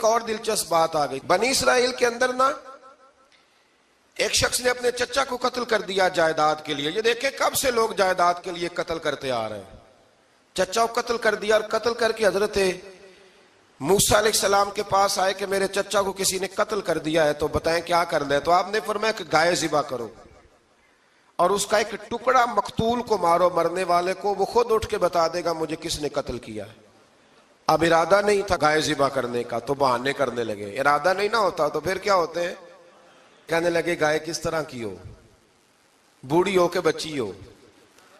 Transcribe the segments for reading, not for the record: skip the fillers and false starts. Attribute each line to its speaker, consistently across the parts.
Speaker 1: ایک اور دلچسپ بات آ گئی. بنی اسرائیل کے اندر نا ایک شخص نے اپنے چچا کو قتل کر دیا جائیداد کے لیے. یہ دیکھیں کب سے لوگ جائیداد کے لیے قتل کرتے آ رہے ہیں. چچا کو قتل کر دیا اور قتل کر کے حضرت موسیٰ علیہ السلام کے پاس آئے کہ میرے چچا کو کسی نے قتل کر دیا ہے تو بتائیں کیا کرنا ہے. تو آپ نے فرمایا کہ گائے ذبح کرو اور اس کا ایک ٹکڑا مقتول کو مارو, مرنے والے کو, وہ خود اٹھ کے بتا دے گا مجھے کس نے قتل کیا ہے. اب ارادہ نہیں تھا گائے ذبح کرنے کا تو بہانے کرنے لگے. ارادہ نہیں نہ ہوتا تو پھر کیا ہوتے ہیں, کہنے لگے گائے کس طرح کی ہو, بوڑھی ہو کہ بچی ہو,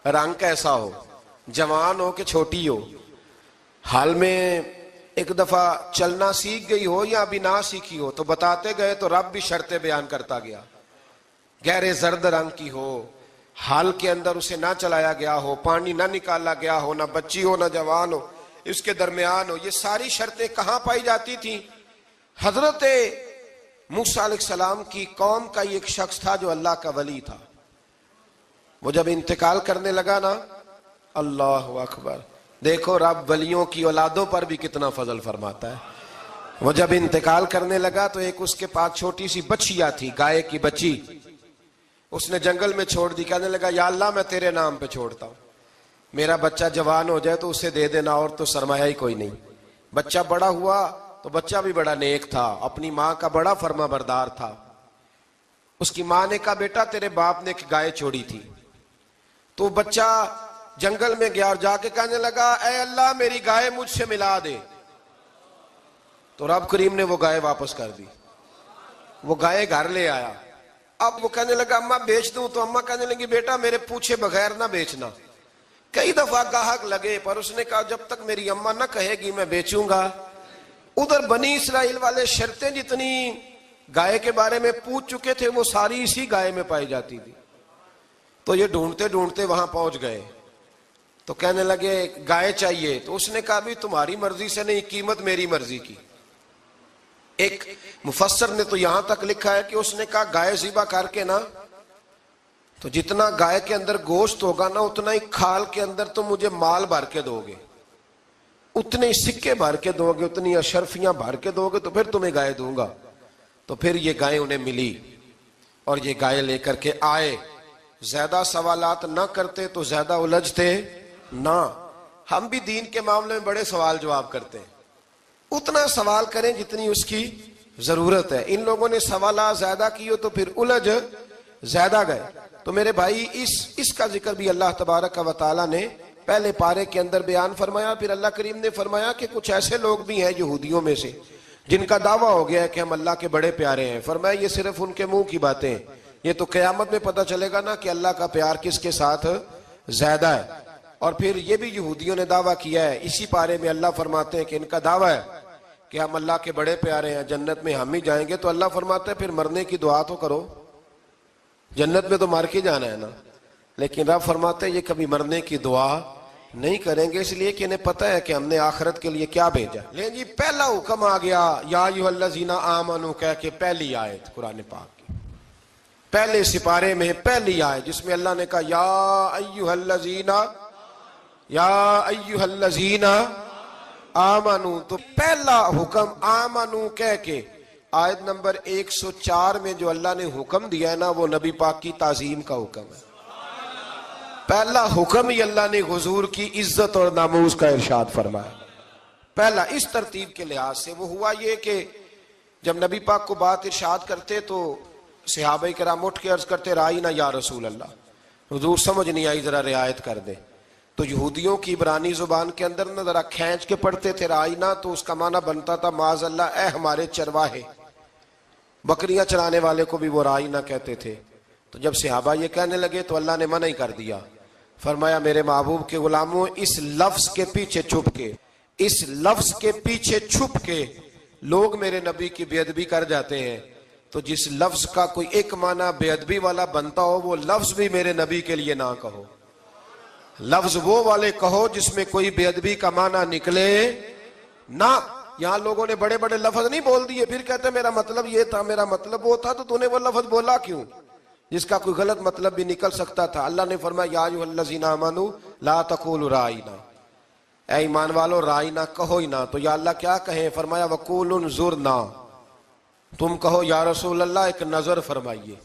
Speaker 1: رنگ کیسا ہو, جوان ہو کہ چھوٹی ہو, حال میں ایک دفعہ چلنا سیکھ گئی ہو یا ابھی نہ سیکھی ہو. تو بتاتے گئے تو رب بھی شرطیں بیان کرتا گیا. گہرے زرد رنگ کی ہو, حال کے اندر اسے نہ چلایا گیا ہو, پانی نہ نکالا گیا ہو, نہ بچی ہو نہ جوان ہو, اس کے درمیان ہو. یہ ساری شرطیں کہاں پائی جاتی تھیں؟ حضرت موسیٰ علیہ السلام کی قوم کا ایک شخص تھا جو اللہ کا ولی تھا. وہ جب انتقال کرنے لگا نا, اللہ اکبر, دیکھو رب ولیوں کی اولادوں پر بھی کتنا فضل فرماتا ہے. وہ جب انتقال کرنے لگا تو ایک اس کے پاس چھوٹی سی بچیا تھی, گائے کی بچی, اس نے جنگل میں چھوڑ دی. کہنے لگا یا اللہ میں تیرے نام پہ چھوڑتا ہوں, میرا بچہ جوان ہو جائے تو اسے دے دینا, اور تو سرمایہ ہی کوئی نہیں. بچہ بڑا ہوا تو بچہ بھی بڑا نیک تھا, اپنی ماں کا بڑا فرما بردار تھا. اس کی ماں نے کہا بیٹا تیرے باپ نے ایک گائے چھوڑی تھی. تو بچہ جنگل میں گیا اور جا کے کہنے لگا اے اللہ میری گائے مجھ سے ملا دے. تو رب کریم نے وہ گائے واپس کر دی. وہ گائے گھر لے آیا. اب وہ کہنے لگا اماں بیچ دوں, تو اماں کہنے لگی بیٹا میرے پوچھے بغیر نہ بیچنا. کئی دفعہ گاہک لگے پر اس نے کہا جب تک میری اماں نہ کہے گی میں بیچوں گا. ادھر بنی اسرائیل والے شرطیں جتنی گائے کے بارے میں پوچھ چکے تھے وہ ساری اسی گائے میں پائی جاتی تھی. تو یہ ڈھونڈتے ڈھونڈتے وہاں پہنچ گئے تو کہنے لگے گائے چاہیے. تو اس نے کہا بھی تمہاری مرضی سے نہیں, قیمت میری مرضی کی. ایک مفسر نے تو یہاں تک لکھا ہے کہ اس نے کہا گائے ذبح کر کے نا تو جتنا گائے کے اندر گوشت ہوگا نا اتنا ہی کھال کے اندر تو مجھے مال بھر کے دو گے, اتنے ہی سکے بھر کے دو گے, اتنی اشرفیاں بھر کے دو گے تو پھر تمہیں گائے دوں گا. تو پھر یہ گائے انہیں ملی اور یہ گائے لے کر کے آئے. زیادہ سوالات نہ کرتے تو زیادہ الجھتے نہ. ہم بھی دین کے معاملے میں بڑے سوال جواب کرتے ہیں, اتنا سوال کریں جتنی اس کی ضرورت ہے. ان لوگوں نے سوالات زیادہ کیے تو پھر الجھ زیادہ گئے. تو میرے بھائی اس کا ذکر بھی اللہ تبارک و تعالیٰ نے پہلے پارے کے اندر بیان فرمایا. پھر اللہ کریم نے فرمایا کہ کچھ ایسے لوگ بھی ہیں یہودیوں میں سے جن کا دعویٰ ہو گیا ہے کہ ہم اللہ کے بڑے پیارے ہیں. فرمایا یہ صرف ان کے منہ کی باتیں ہیں, یہ تو قیامت میں پتہ چلے گا نا کہ اللہ کا پیار کس کے ساتھ زیادہ ہے. اور پھر یہ بھی یہودیوں نے دعویٰ کیا ہے, اسی پارے میں اللہ فرماتے ہیں کہ ان کا دعویٰ ہے کہ ہم اللہ کے بڑے پیارے ہیں, جنت میں ہم ہی جائیں گے. تو اللہ فرماتا ہے پھر مرنے کی دعا تو کرو, جنت میں تو مر کے جانا ہے نا. لیکن رب فرماتے ہیں یہ کبھی مرنے کی دعا نہیں کریں گے, اس لیے کہ انہیں پتہ ہے کہ ہم نے آخرت کے لیے کیا بھیجا. لیکن جی پہلا حکم آ گیا یا ایھا الذین آمنوا کہہ کے, پہلی آیت قرآن پاک کی پہلے سپارے میں پہلی آیت جس میں اللہ نے کہا یا ایھا الذین آمنوا. تو پہلا حکم آمنوا کہہ کے آیت نمبر 104 میں جو اللہ نے حکم دیا ہے نا وہ نبی پاک کی تعظیم کا حکم ہے. پہلا حکم ہی اللہ نے حضور کی عزت اور ناموس کا ارشاد فرمایا. پہلا اس ترتیب کے لحاظ سے وہ ہوا یہ کہ جب نبی پاک کو بات ارشاد کرتے تو صحابہ کرام اٹھ کے عرض کرتے رائینا یا رسول اللہ, حضور سمجھ نہیں آئی ذرا رعایت کر دیں. تو یہودیوں کی عبرانی زبان کے اندر نہ ذرا کھینچ کے پڑھتے تھے رائینا, تو اس کا معنی بنتا تھا معاذ اللہ اے ہمارے چرواہے. بکریاں چرانے والے کو بھی وہ رائینا کہتے تھے. تو جب صحابہ یہ کہنے لگے تو اللہ نے منع ہی کر دیا. فرمایا میرے محبوب کے غلاموں اس لفظ کے پیچھے چھپ کے لوگ میرے نبی کی بے ادبی کر جاتے ہیں. تو جس لفظ کا کوئی ایک معنی بے ادبی والا بنتا ہو وہ لفظ بھی میرے نبی کے لیے نہ کہو. لفظ وہ والے کہو جس میں کوئی بے ادبی کا معنی نکلے نہ. یہاں لوگوں نے بڑے بڑے لفظ نہیں بول دیے پھر کہتے میرا مطلب یہ تھا, میرا مطلب وہ تھا. تو تو نے وہ لفظ بولا کیوں جس کا کوئی غلط مطلب بھی نکل سکتا تھا. اللہ نے فرمایا یا ایھا الذین آمنوا لا تقولوا رائینا, اے ایمان والو رائے نہ کہو ہی نہ. تو یا اللہ کیا کہیں؟ فرمایا وقول انظرنا، تم کہو یا رسول اللہ ایک نظر فرمائیے.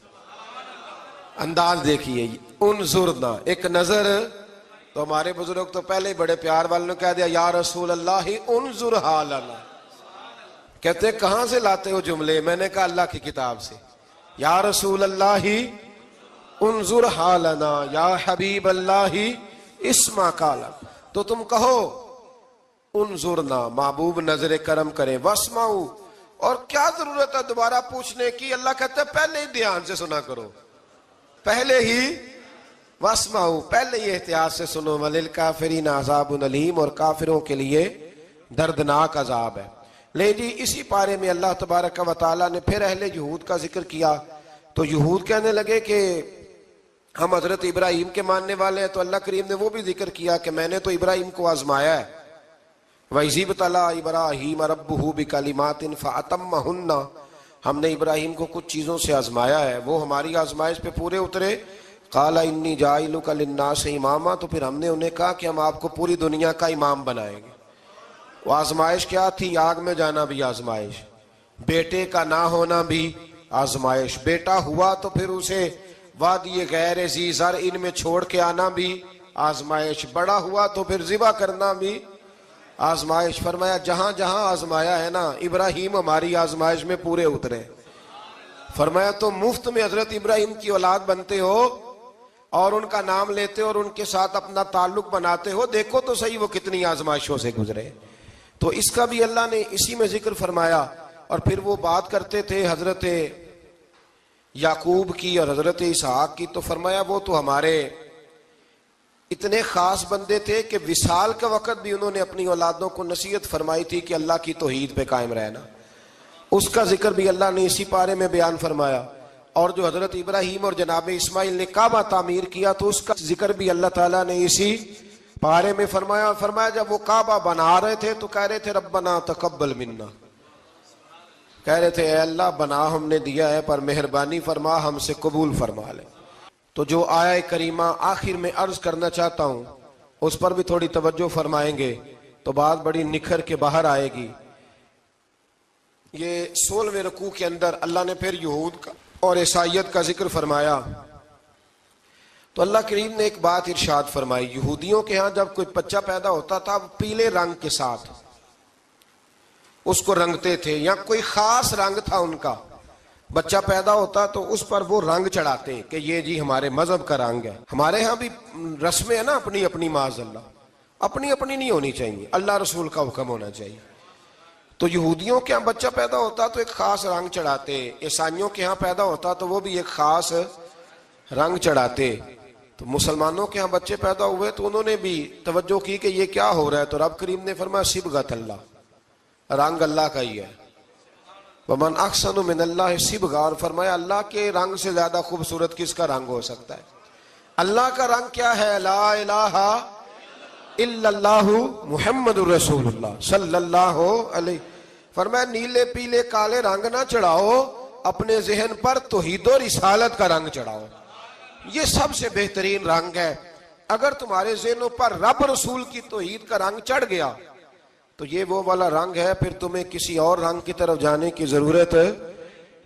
Speaker 1: انداز دیکھیے، انظرنا ایک نظر. تو ہمارے بزرگ تو پہلے بڑے پیار والوں نے کہہ دیا یا رسول اللہ انظر حالنا. کہتے کہاں سے لاتے ہو جملے؟ میں نے کہا اللہ کی کتاب سے. یا رسول اللہ انظر حالنا یا حبیب اللہ اسمع قالا. تو تم کہو انظرنا، محبوب نظر کرم کرے، واسمعوا، اور کیا ضرورت ہے دوبارہ پوچھنے کی؟ اللہ کہتا ہے پہلے ہی دھیان سے سنا کرو، پہلے ہی واسمعوا، پہلے ہی احتیاط سے سنو. وللکافرین عذاب علیم، اور کافروں کے لیے دردناک عذاب ہے. لے جی اسی پارے میں اللہ تبارک و تعالیٰ نے پھر اہل یہود کا ذکر کیا. تو یہود کہنے لگے کہ ہم حضرت ابراہیم کے ماننے والے ہیں. تو اللہ کریم نے وہ بھی ذکر کیا کہ میں نے تو ابراہیم کو آزمایا ہے. وَإِذِ ابْتَلَىٰ إِبْرَاهِيمَ رَبُّهُ بِكَلِمَاتٍ فَأَتَمَّهُنَّ، ہم نے ابراہیم کو کچھ چیزوں سے آزمایا ہے، وہ ہماری آزمائش پہ پورے اترے. قَالَ إِنِّي جَاعِلُكَ لِلنَّاسِ إِمَامًا، تو پھر ہم نے انہیں کہا کہ ہم آپ کو پوری دنیا کا امام بنائیں گے. وہ آزمائش کیا تھی؟ آگ میں جانا بھی آزمائش، بیٹے کا نہ ہونا بھی آزمائش، بیٹا ہوا تو پھر اسے وادی غیر ذی زرع ان میں چھوڑ کے آنا بھی آزمائش، بڑا ہوا تو پھر ذبح کرنا بھی آزمائش. فرمایا جہاں جہاں آزمایا ہے نا، ابراہیم ہماری آزمائش میں پورے اترے. فرمایا تو مفت میں حضرت ابراہیم کی اولاد بنتے ہو اور ان کا نام لیتے اور ان کے ساتھ اپنا تعلق بناتے ہو، دیکھو تو صحیح وہ کتنی آزمائشوں سے گزرے. تو اس کا بھی اللہ نے اسی میں ذکر فرمایا. اور پھر وہ بات کرتے تھے حضرت یعقوب کی اور حضرت اسحاق کی. تو فرمایا وہ تو ہمارے اتنے خاص بندے تھے کہ وصال کا وقت بھی انہوں نے اپنی اولادوں کو نصیحت فرمائی تھی کہ اللہ کی توحید پہ قائم رہنا. اس کا ذکر بھی اللہ نے اسی پارے میں بیان فرمایا. اور جو حضرت ابراہیم اور جناب اسماعیل نے کعبہ تعمیر کیا تو اس کا ذکر بھی اللہ تعالیٰ نے اسی پارے میں فرمایا. فرمایا جب وہ کعبہ بنا رہے تھے تو کہہ رہے تھے ربنا تقبل منا، کہہ رہے تھے اے اللہ بنا ہم نے دیا ہے پر مہربانی فرما ہم سے قبول فرما لے. تو جو آیہ کریمہ آخر میں عرض کرنا چاہتا ہوں اس پر بھی تھوڑی توجہ فرمائیں گے تو بات بڑی نکھر کے باہر آئے گی. یہ 16ویں رکوع کے اندر اللہ نے پھر یہود کا اور عیسائیت کا ذکر فرمایا. تو اللہ کریم نے ایک بات ارشاد فرمائی، یہودیوں کے ہاں جب کوئی بچہ پیدا ہوتا تھا پیلے رنگ کے ساتھ اس کو رنگتے تھے، یا کوئی خاص رنگ تھا ان کا، بچہ پیدا ہوتا تو اس پر وہ رنگ چڑھاتے کہ یہ جی ہمارے مذہب کا رنگ ہے. ہمارے ہاں بھی رسمیں ہیں نا اپنی اپنی، معاذ اللہ اپنی اپنی نہیں ہونی چاہیے، اللہ رسول کا حکم ہونا چاہیے. تو یہودیوں کے ہاں بچہ پیدا ہوتا تو ایک خاص رنگ چڑھاتے، عیسائیوں کے ہاں پیدا ہوتا تو وہ بھی ایک خاص رنگ چڑھاتے. تو مسلمانوں کے ہاں بچے پیدا ہوئے تو انہوں نے بھی توجہ کی کہ یہ کیا ہو رہا ہے. تو رب کریم نے فرمایا صبغۃ اللہ، رنگ اللہ کا ہی ہے. ومن احسن من اللہ صبغہ، اور فرمایا اللہ کے رنگ سے زیادہ خوبصورت کس کا رنگ ہو سکتا ہے؟ اللہ کا رنگ کیا ہے؟ لا الہ الا اللہ محمد الرسول اللہ صلی اللہ علیہ. فرمایا نیلے پیلے کالے رنگ نہ چڑھاؤ، اپنے ذہن پر توحید و رسالت کا رنگ چڑھاؤ. یہ سب سے بہترین رنگ ہے. اگر تمہارے ذہنوں پر رب رسول کی توحید کا رنگ چڑھ گیا تو یہ وہ والا رنگ ہے، پھر تمہیں کسی اور رنگ کی طرف جانے کی ضرورت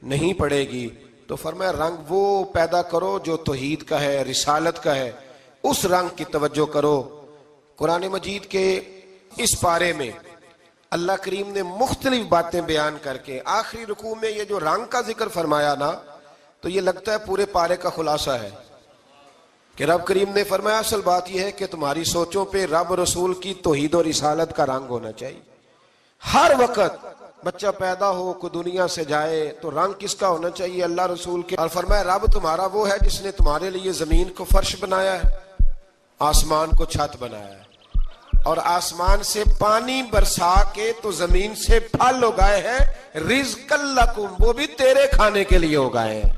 Speaker 1: نہیں پڑے گی. تو فرمایا رنگ وہ پیدا کرو جو توحید کا ہے، رسالت کا ہے، اس رنگ کی توجہ کرو. قرآن مجید کے اس پارے میں اللہ کریم نے مختلف باتیں بیان کر کے آخری رکوع میں یہ جو رنگ کا ذکر فرمایا نا، تو یہ لگتا ہے پورے پارے کا خلاصہ ہے کہ رب کریم نے فرمایا اصل بات یہ ہے کہ تمہاری سوچوں پہ رب رسول کی توحید و رسالت کا رنگ ہونا چاہیے. ہر وقت بچہ پیدا ہو کوئی دنیا سے جائے تو رنگ کس کا ہونا چاہیے؟ اللہ رسول کے. اور فرمایا رب تمہارا وہ ہے جس نے تمہارے لیے زمین کو فرش بنایا ہے، آسمان کو چھت بنایا ہے، اور آسمان سے پانی برسا کے تو زمین سے پھل اگائے ہیں، رزق لکم، وہ بھی تیرے کھانے کے لیے اگائے ہیں.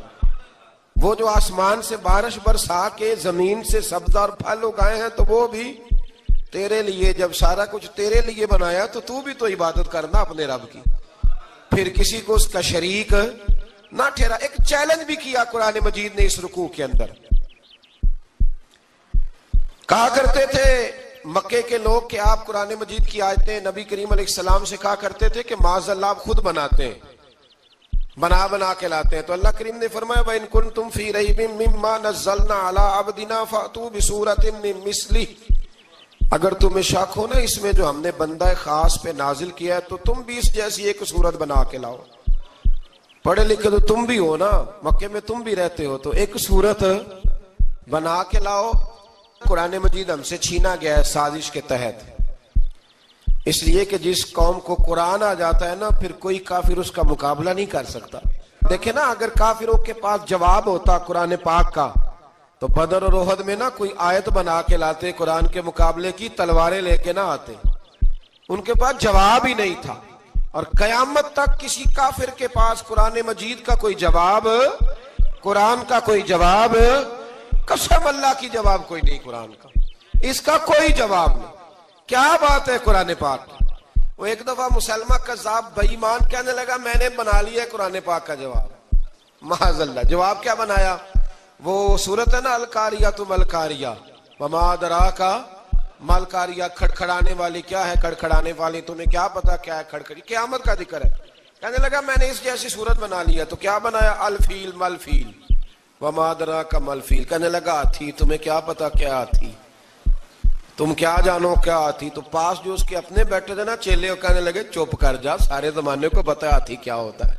Speaker 1: وہ جو آسمان سے بارش برسا کے زمین سے سبز اور پھل اگائے ہیں تو وہ بھی تیرے لیے. جب سارا کچھ تیرے لیے بنایا تو بھی تو عبادت کرنا اپنے رب کی، پھر کسی کو اس کا شریک نہ ٹھہرا. ایک چیلنج بھی کیا قرآن مجید نے اس رکوع کے اندر. کہا کرتے تھے مکے کے لوگ کہ آپ قرآن مجید کی آیتیں نبی کریم علیہ السلام سے کہا کرتے تھے کہ معاذ اللہ آپ خود بناتے ہیں، بنا کے لاتے ہیں. تو اللہ کریم نے فرمایا وَإِن كُنتُمْ فِي رَيْبٍ مِّمَّا نَزَّلْنَا عَلَىٰ عَبْدِنَا فَأْتُوا بِسُورَةٍ مِّن مِّثْلِهِ، اگر تمہیں شک ہو نا اس میں جو ہم نے بندہ خاص پہ نازل کیا ہے تو تم بھی اس جیسی ایک صورت بنا کے لاؤ. پڑھے لکھے تو تم بھی ہو نا، مکے میں تم بھی رہتے ہو، تو ایک صورت بنا کے لاؤ. قرآن مجید ہم سے چھینا گیا ہے سازش کے تحت، اس لیے کہ جس قوم کو قرآن آ جاتا ہے نا پھر کوئی کافر اس کا مقابلہ نہیں کر سکتا. دیکھیں نا اگر کافروں کے پاس جواب ہوتا قرآن پاک کا تو بدر اور احد میں نا کوئی آیت بنا کے لاتے، قرآن کے مقابلے کی تلواریں لے کے نہ آتے. ان کے پاس جواب ہی نہیں تھا، اور قیامت تک کسی کافر کے پاس قرآن مجید کا کوئی جواب، قرآن کا کوئی جواب، قسم اللہ کی جواب کوئی نہیں قرآن کا، اس کا کوئی جواب نہیں. کیا بات ہے قرآن پاک کی. وہ ایک دفعہ مسلمہ کذاب بے ایمان کہنے لگا میں نے بنا لیا ہے قرآن پاک کا جواب. معاذ اللہ. جواب کیا بنایا؟ وہ صورت ہے نا القاریۃ ملقاریہ وما ادراک ملقاریہ، کھڑکھڑانے والی. کیا ہے کھڑکھڑانے والی؟ تمہیں کیا پتا کیا ہے کھڑکھڑی؟ قیامت کا ذکر ہے. کہنے لگا میں نے اس جیسی صورت بنا لیا. تو کیا بنایا؟ الفیل ملفیل وما ادراک ملفیل. کہنے لگا ہاتھی، تمہیں کیا پتا کیا ہاتھی، تم کیا جانو کیا ہاتھی. تو پاس جو اس کے اپنے بیٹھے تھے نا چیلے، وہ کہنے لگے چپ کر جا، سارے زمانے کو پتا ہے ہاتھی کیا ہوتا ہے.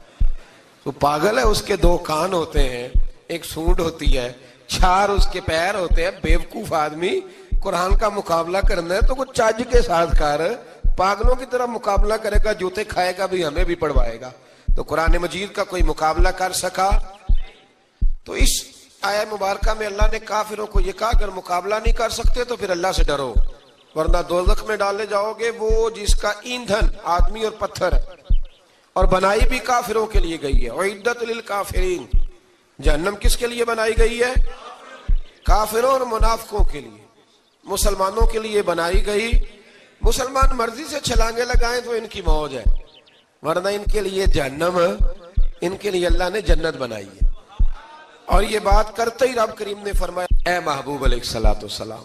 Speaker 1: تو پاگل ہے، اس کے دو کان ہوتے ہیں، ایک سونڈ ہوتی ہے، چار اس کے پیر ہوتے ہیں. بیوقوف آدمی قرآن کا مقابلہ کرنا ہے تو کچھ چج کے ساتھ کر، پاگلوں کی طرح مقابلہ کرے گا، جوتے کھائے گا بھی، ہمیں بھی پڑھوائے گا. تو قرآن مجید کا کوئی مقابلہ کر سکا؟ تو اس آیہ مبارکہ میں اللہ نے کافروں کو یہ کہا اگر مقابلہ نہیں کر سکتے تو پھر اللہ سے ڈرو، ورنہ دوزخ میں ڈالے جاؤ گے. وہ جس کا ایندھن آدمی اور پتھر ہے، اور بنائی بھی کافروں کے لیے گئی ہے. اعدت للکافرین، جہنم کس کے لیے بنائی گئی ہے؟ کافروں اور منافقوں کے لیے. مسلمانوں کے لیے بنائی گئی. مسلمان مرضی سے چھلانگے لگائیں تو ان کی موج ہے، ورنہ ان کے لیے جہنم، ان کے لیے اللہ نے جنت بنائی ہے. اور یہ بات کرتے ہی رب کریم نے فرمایا اے محبوب علیہ الصلوۃ والسلام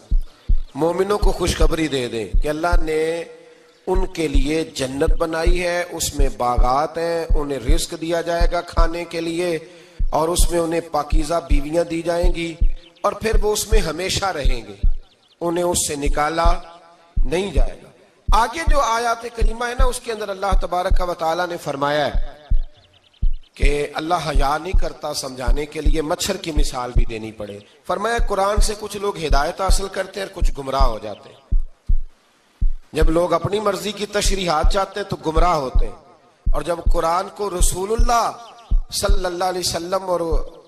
Speaker 1: مومنوں کو خوشخبری دے دیں کہ اللہ نے ان کے لیے جنت بنائی ہے، اس میں باغات ہیں، انہیں رزق دیا جائے گا کھانے کے لیے، اور اس میں انہیں پاکیزہ بیویاں دی جائیں گی، اور پھر وہ اس میں ہمیشہ رہیں گے، انہیں اس سے نکالا نہیں جائے گا. آگے جو آیات کریمہ ہے نا اس کے اندر اللہ تبارک و تعالیٰ نے فرمایا ہے کہ اللہ حیا نہیں کرتا سمجھانے کے لیے مچھر کی مثال بھی دینی پڑے. فرمایا قرآن سے کچھ لوگ ہدایت حاصل کرتے ہیں اور کچھ گمراہ ہو جاتے ہیں. جب لوگ اپنی مرضی کی تشریحات چاہتے ہیں تو گمراہ ہوتے ہیں، اور جب قرآن کو رسول اللہ صلی اللہ علیہ وسلم اور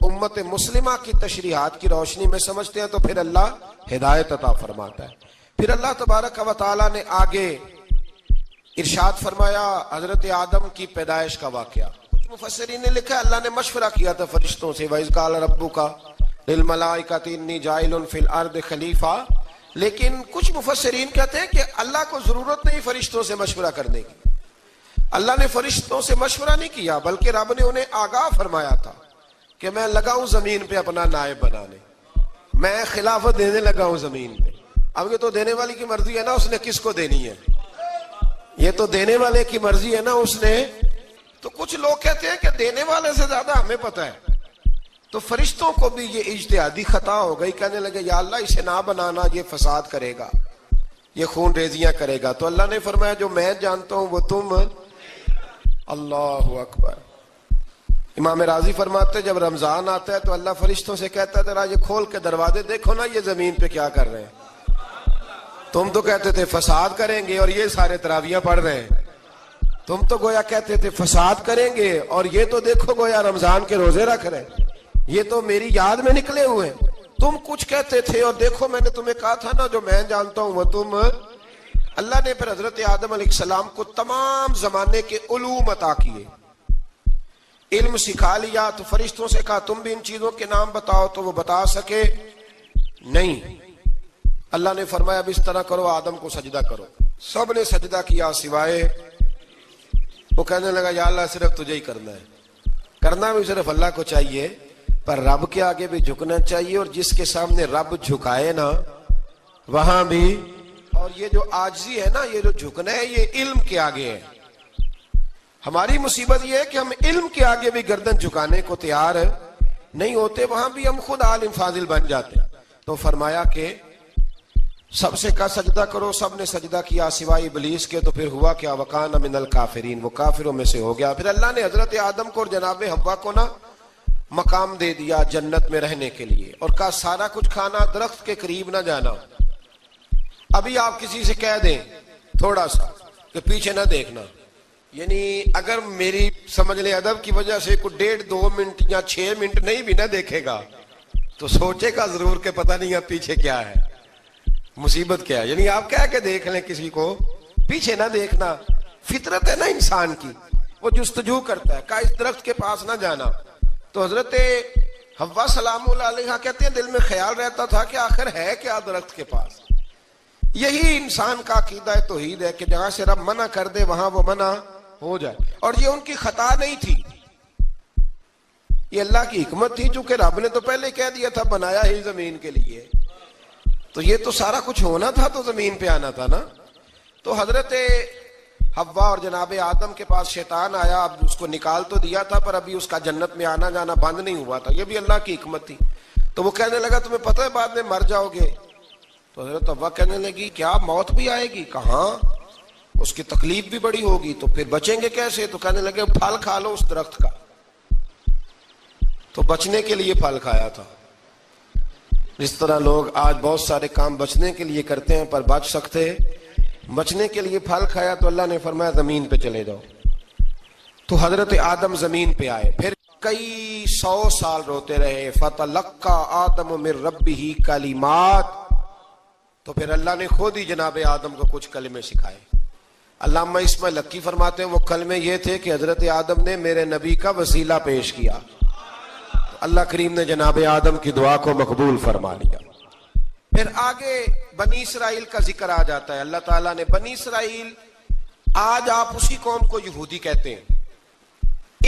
Speaker 1: امت مسلمہ کی تشریحات کی روشنی میں سمجھتے ہیں تو پھر اللہ ہدایت عطا فرماتا ہے. پھر اللہ تبارک و تعالیٰ نے آگے ارشاد فرمایا حضرت آدم کی پیدائش کا واقعہ. مفسرین نے لکھا اللہ نے مشورہ کیا تھا فرشتوں سے وَإِذْ قَالَ رَبُّكَ لِلْمَلَائِكَةِ إِنِّي جَاعِلٌ فِي الْأَرْضِ خَلِيفَةً. لیکن کچھ مفسرین کہتے ہیں کہ اللہ کو ضرورت نہیں فرشتوں سے مشورہ کرنے کی. اللہ نے فرشتوں سے مشورہ نہیں کیا، بلکہ رب نے انہیں آگاہ فرمایا تھا کہ میں لگا ہوں زمین پہ اپنا نائب بنانے، میں خلافت دینے لگا ہوں زمین پہ. اب یہ تو دینے والی کی مرضی ہے نا اس نے کس کو دینی ہے، یہ تو دینے والے کی مرضی ہے نا اس نے. تو کچھ لوگ کہتے ہیں کہ دینے والے سے زیادہ ہمیں پتہ ہے. تو فرشتوں کو بھی یہ اجتہادی خطا ہو گئی، کہنے لگے یا اللہ اسے نہ بنانا، یہ فساد کرے گا، یہ خون ریزیاں کرے گا. تو اللہ نے فرمایا جو میں جانتا ہوں وہ تم. اللہ اکبر. امام راضی فرماتے جب رمضان آتا ہے تو اللہ فرشتوں سے کہتا ہے ذرا یہ کھول کے دروازے دیکھو نا یہ زمین پہ کیا کر رہے ہیں. تم تو کہتے تھے فساد کریں گے اور یہ سارے تراویحیں پڑھ رہے ہیں. تم تو گویا کہتے تھے فساد کریں گے اور یہ تو دیکھو گویا رمضان کے روزے رکھ رہے ہیں، یہ تو میری یاد میں نکلے ہوئے ہیں. تم کچھ کہتے تھے اور دیکھو میں نے تمہیں کہا تھا نا جو میں جانتا ہوں وہ تم. اللہ نے پھر حضرت آدم علیہ السلام کو تمام زمانے کے علوم عطا کیے، علم سکھا لیا. تو فرشتوں سے کہا تم بھی ان چیزوں کے نام بتاؤ، تو وہ بتا سکے نہیں. اللہ نے فرمایا اب اس طرح کرو آدم کو سجدہ کرو. سب نے سجدہ کیا سوائے وہ. کہنے لگا یا اللہ صرف تجھے ہی کرنا ہے، کرنا بھی صرف اللہ کو چاہیے، پر رب کے آگے بھی جھکنا چاہیے، اور جس کے سامنے رب جھکائے نا وہاں بھی اور یہ جو عاجزی ہے نا، یہ جو جھکنا ہے، یہ علم کے آگے ہے. ہماری مصیبت یہ ہے کہ ہم علم کے آگے بھی گردن جھکانے کو تیار نہیں ہوتے، وہاں بھی ہم خود عالم فاضل بن جاتے. تو فرمایا کہ سب سے کہا سجدہ کرو، سب نے سجدہ کیا سوائے ابلیس کے. تو پھر ہوا کیا؟ وَكَانَ مِنَ الْكَافِرِينَ، وہ کافروں میں سے ہو گیا. پھر اللہ نے حضرت آدم کو اور جناب حوا کو نا مقام دے دیا جنت میں رہنے کے لیے، اور کہا سارا کچھ کھانا، درخت کے قریب نہ جانا. ابھی آپ کسی سے کہہ دیں تھوڑا سا کہ پیچھے نہ دیکھنا، یعنی اگر میری سمجھ لیں ادب کی وجہ سے کوئی 1.5-2 منٹ یا 6 منٹ نہیں بھی نہ دیکھے گا تو سوچے گا ضرور کہ پتہ نہیں اب پیچھے کیا ہے، مصیبت کیا ہے. یعنی آپ کہہ کے دیکھ لیں کسی کو، پیچھے نہ دیکھنا. فطرت ہے نا انسان کی، وہ جستجو کرتا ہے، کہا اس درخت کے پاس نہ جانا. تو حضرت حوا سلام اللہ علیہ کہتے ہیں دل میں خیال رہتا تھا کہ آخر ہے کیا درخت کے پاس. یہی انسان کا عقیدہ توحید ہے کہ جہاں سے رب منع کر دے وہاں وہ منع ہو جائے. اور یہ ان کی خطا نہیں تھی، یہ اللہ کی حکمت تھی، چونکہ رب نے تو پہلے کہہ دیا تھا بنایا ہی زمین کے لیے، تو یہ تو سارا کچھ ہونا تھا تو زمین پہ آنا تھا نا. تو حضرت حوا اور جناب آدم کے پاس شیطان آیا، اب اس کو نکال تو دیا تھا پر ابھی اس کا جنت میں آنا جانا بند نہیں ہوا تھا، یہ بھی اللہ کی حکمت تھی. تو وہ کہنے لگا تمہیں پتہ ہے بعد میں مر جاؤ گے. تو حضرت حوا کہنے لگی کیا موت بھی آئے گی؟ کہاں، اس کی تکلیف بھی بڑی ہوگی، تو پھر بچیں گے کیسے؟ تو کہنے لگے پھل کھا لو اس درخت کا. تو بچنے کے لیے پھل کھایا تھا. اس طرح لوگ آج بہت سارے کام بچنے کے لیے کرتے ہیں پر بچ سکتے، بچنے کے لیے پھل کھایا تو اللہ نے فرمایا زمین پہ چلے جاؤ. تو حضرت آدم زمین پہ آئے، پھر کئی 100 سال روتے رہے. فَتَلَقَّى آدَمُ مِن رَبِّهِ کَلِمَاتٍ، تو پھر اللہ نے خود ہی جناب آدم کو کچھ کلمے سکھائے. علامہ اسماعیل لکی فرماتے ہیں وہ کلمے یہ تھے کہ حضرت آدم نے میرے نبی کا وسیلہ پیش کیا، تو اللہ کریم نے جناب آدم کی دعا کو مقبول فرما لیا. پھر آگے بنی اسرائیل کا ذکر آ جاتا ہے. اللہ تعالیٰ نے بنی اسرائیل، آج آپ اسی قوم کو یہودی کہتے ہیں،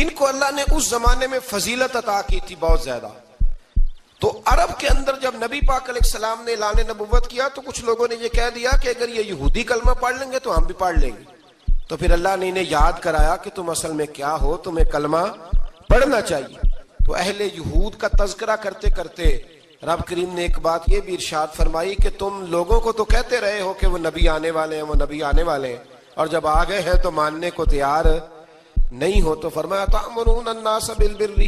Speaker 1: ان کو اللہ نے اس زمانے میں فضیلت عطا کی تھی بہت زیادہ. تو عرب کے اندر جب نبی پاک علیہ السلام نے اعلان نبوت کیا تو کچھ لوگوں نے یہ کہہ دیا کہ اگر یہ یہودی کلمہ پڑھ لیں گے تو ہم بھی پڑھ لیں گے. تو پھر اللہ نے انہیں یاد کرایا کہ تم اصل میں کیا ہو، تمہیں کلمہ پڑھنا چاہیے. تو اہل یہود کا تذکرہ کرتے کرتے رب کریم نے ایک بات یہ بھی ارشاد فرمائی کہ تم لوگوں کو تو کہتے رہے ہو کہ وہ نبی آنے والے ہیں، وہ نبی آنے والے ہیں، اور جب آ گئے ہیں تو ماننے کو تیار نہیں ہو. تو فرمایا تأمرون الناس بالبر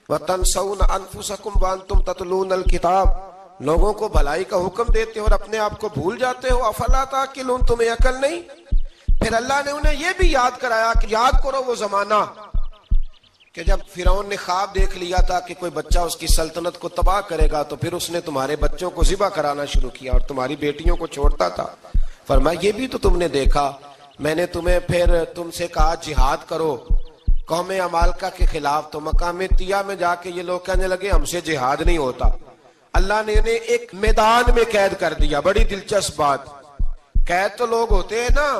Speaker 1: وَتَنْسَوْنَ أَنفُسَكُمْ وَأَنْتُمْ تَتْلُونَ الْكِتَابَ، لوگوں کو بھلائی کا حکم دیتے ہو اور اپنے آپ کو بھول جاتے ہو. افلا تعقلون، تمہیں عقل نہیں؟ پھر اللہ نے انہیں یہ بھی یاد کرایا کہ یاد کرو وہ زمانہ کہ جب فرعون نے خواب دیکھ لیا تھا کہ کوئی بچہ اس کی سلطنت کو تباہ کرے گا، تو پھر اس نے تمہارے بچوں کو ذبح کرانا شروع کیا اور تمہاری بیٹیوں کو چھوڑتا تھا. فرمایا یہ بھی تو تم نے دیکھا، میں نے تمہیں پھر تم سے کہا جہاد کرو قوم عمالقہ کے خلاف، تو مقام طیہ میں جا کے یہ لوگ کہنے لگے ہم سے جہاد نہیں ہوتا. اللہ نے انہیں ایک میدان میں قید کر دیا. بڑی دلچسپ بات، قید تو لوگ ہوتے ہیں نا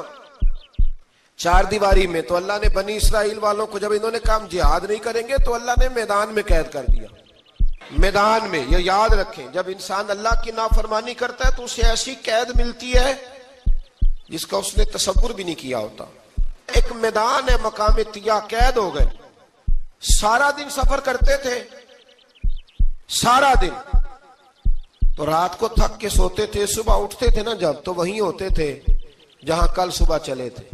Speaker 1: 4 دیواری میں، تو اللہ نے بنی اسرائیل والوں کو جب انہوں نے کہا ہم جہاد نہیں کریں گے تو اللہ نے میدان میں قید کر دیا. میدان میں، یہ یاد رکھیں، جب انسان اللہ کی نافرمانی کرتا ہے تو اسے ایسی قید ملتی ہے جس کا اس نے تصور بھی نہیں کیا ہوتا. ایک میدان ہے مقام طیہ، قید ہو گئے، سارا دن سفر کرتے تھے، سارا دن، تو رات کو تھک کے سوتے تھے، صبح اٹھتے تھے نا جب تو وہیں ہوتے تھے جہاں کل صبح چلے تھے.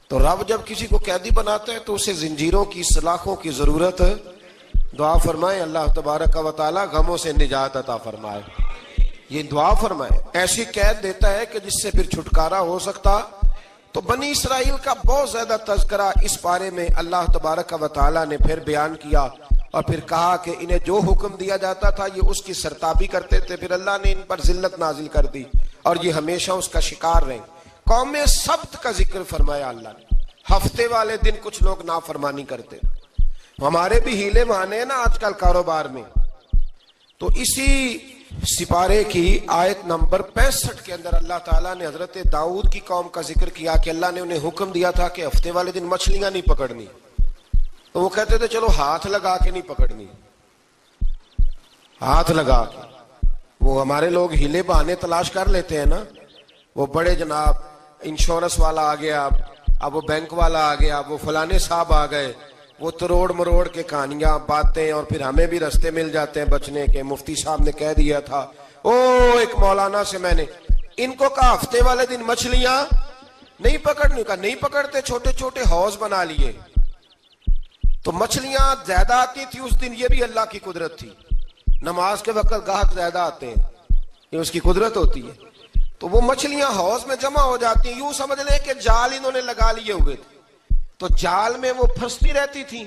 Speaker 1: تو رب جب کسی کو قیدی بناتا ہے تو اسے زنجیروں کی، سلاخوں کی ضرورت ہے. دعا فرمائے اللہ تبارک و تعالی غموں سے نجات عطا فرمائے. یہ دعا فرمائے، ایسی قید دیتا ہے کہ جس سے پھر چھٹکارا ہو سکتا. تو بنی اسرائیل کا بہت زیادہ تذکرہ اس پارے میں اللہ تبارک و تعالیٰ نے پھر بیان کیا، اور پھر کہا کہ انہیں جو حکم دیا جاتا تھا یہ اس کی سرتابی کرتے تھے. پھر اللہ نے ان پر ذلت نازل کر دی اور یہ ہمیشہ اس کا شکار رہے. قوم سبت کا ذکر فرمایا اللہ نے. ہفتے والے دن کچھ لوگ نافرمانی کرتے، ہمارے بھی ہیلے بہانے ہیں نا آج کل کاروبار میں. تو اسی سپارے کی آیت نمبر 65 کے اندر اللہ تعالیٰ نے حضرت داؤد کی قوم کا ذکر کیا کہ اللہ نے انہیں حکم دیا تھا کہ ہفتے والے دن مچھلیاں نہیں پکڑنی. تو وہ کہتے تھے چلو ہاتھ لگا کے نہیں پکڑنی، ہاتھ لگا کے. وہ ہمارے لوگ ہیلے بہانے تلاش کر لیتے ہیں نا، وہ بڑے جناب انشورنس والا آ گیا، اب وہ بینک والا آ گیا، وہ فلانے صاحب آ گئے، وہ تروڑ مروڑ کے کہانیاں باتیں، اور پھر ہمیں بھی رستے مل جاتے ہیں بچنے کے۔ مفتی صاحب نے کہہ دیا تھا، ایک مولانا سے میں نے ان کو کہا ہفتے والے دن مچھلیاں نہیں پکڑنے کا، نہیں پکڑتے، چھوٹے چھوٹے حوض بنا لیے تو مچھلیاں زیادہ آتی تھی اس دن۔ یہ بھی اللہ کی قدرت تھی، نماز کے وقت گاہک زیادہ آتے ہیں، یہ اس کی قدرت ہوتی ہے۔ تو وہ مچھلیاں حوض میں جمع ہو جاتی ہیں، یوں سمجھ لیں کہ جال انہوں نے لگا لیے ہوئے تھے، تو جال میں وہ پھنستی رہتی تھی،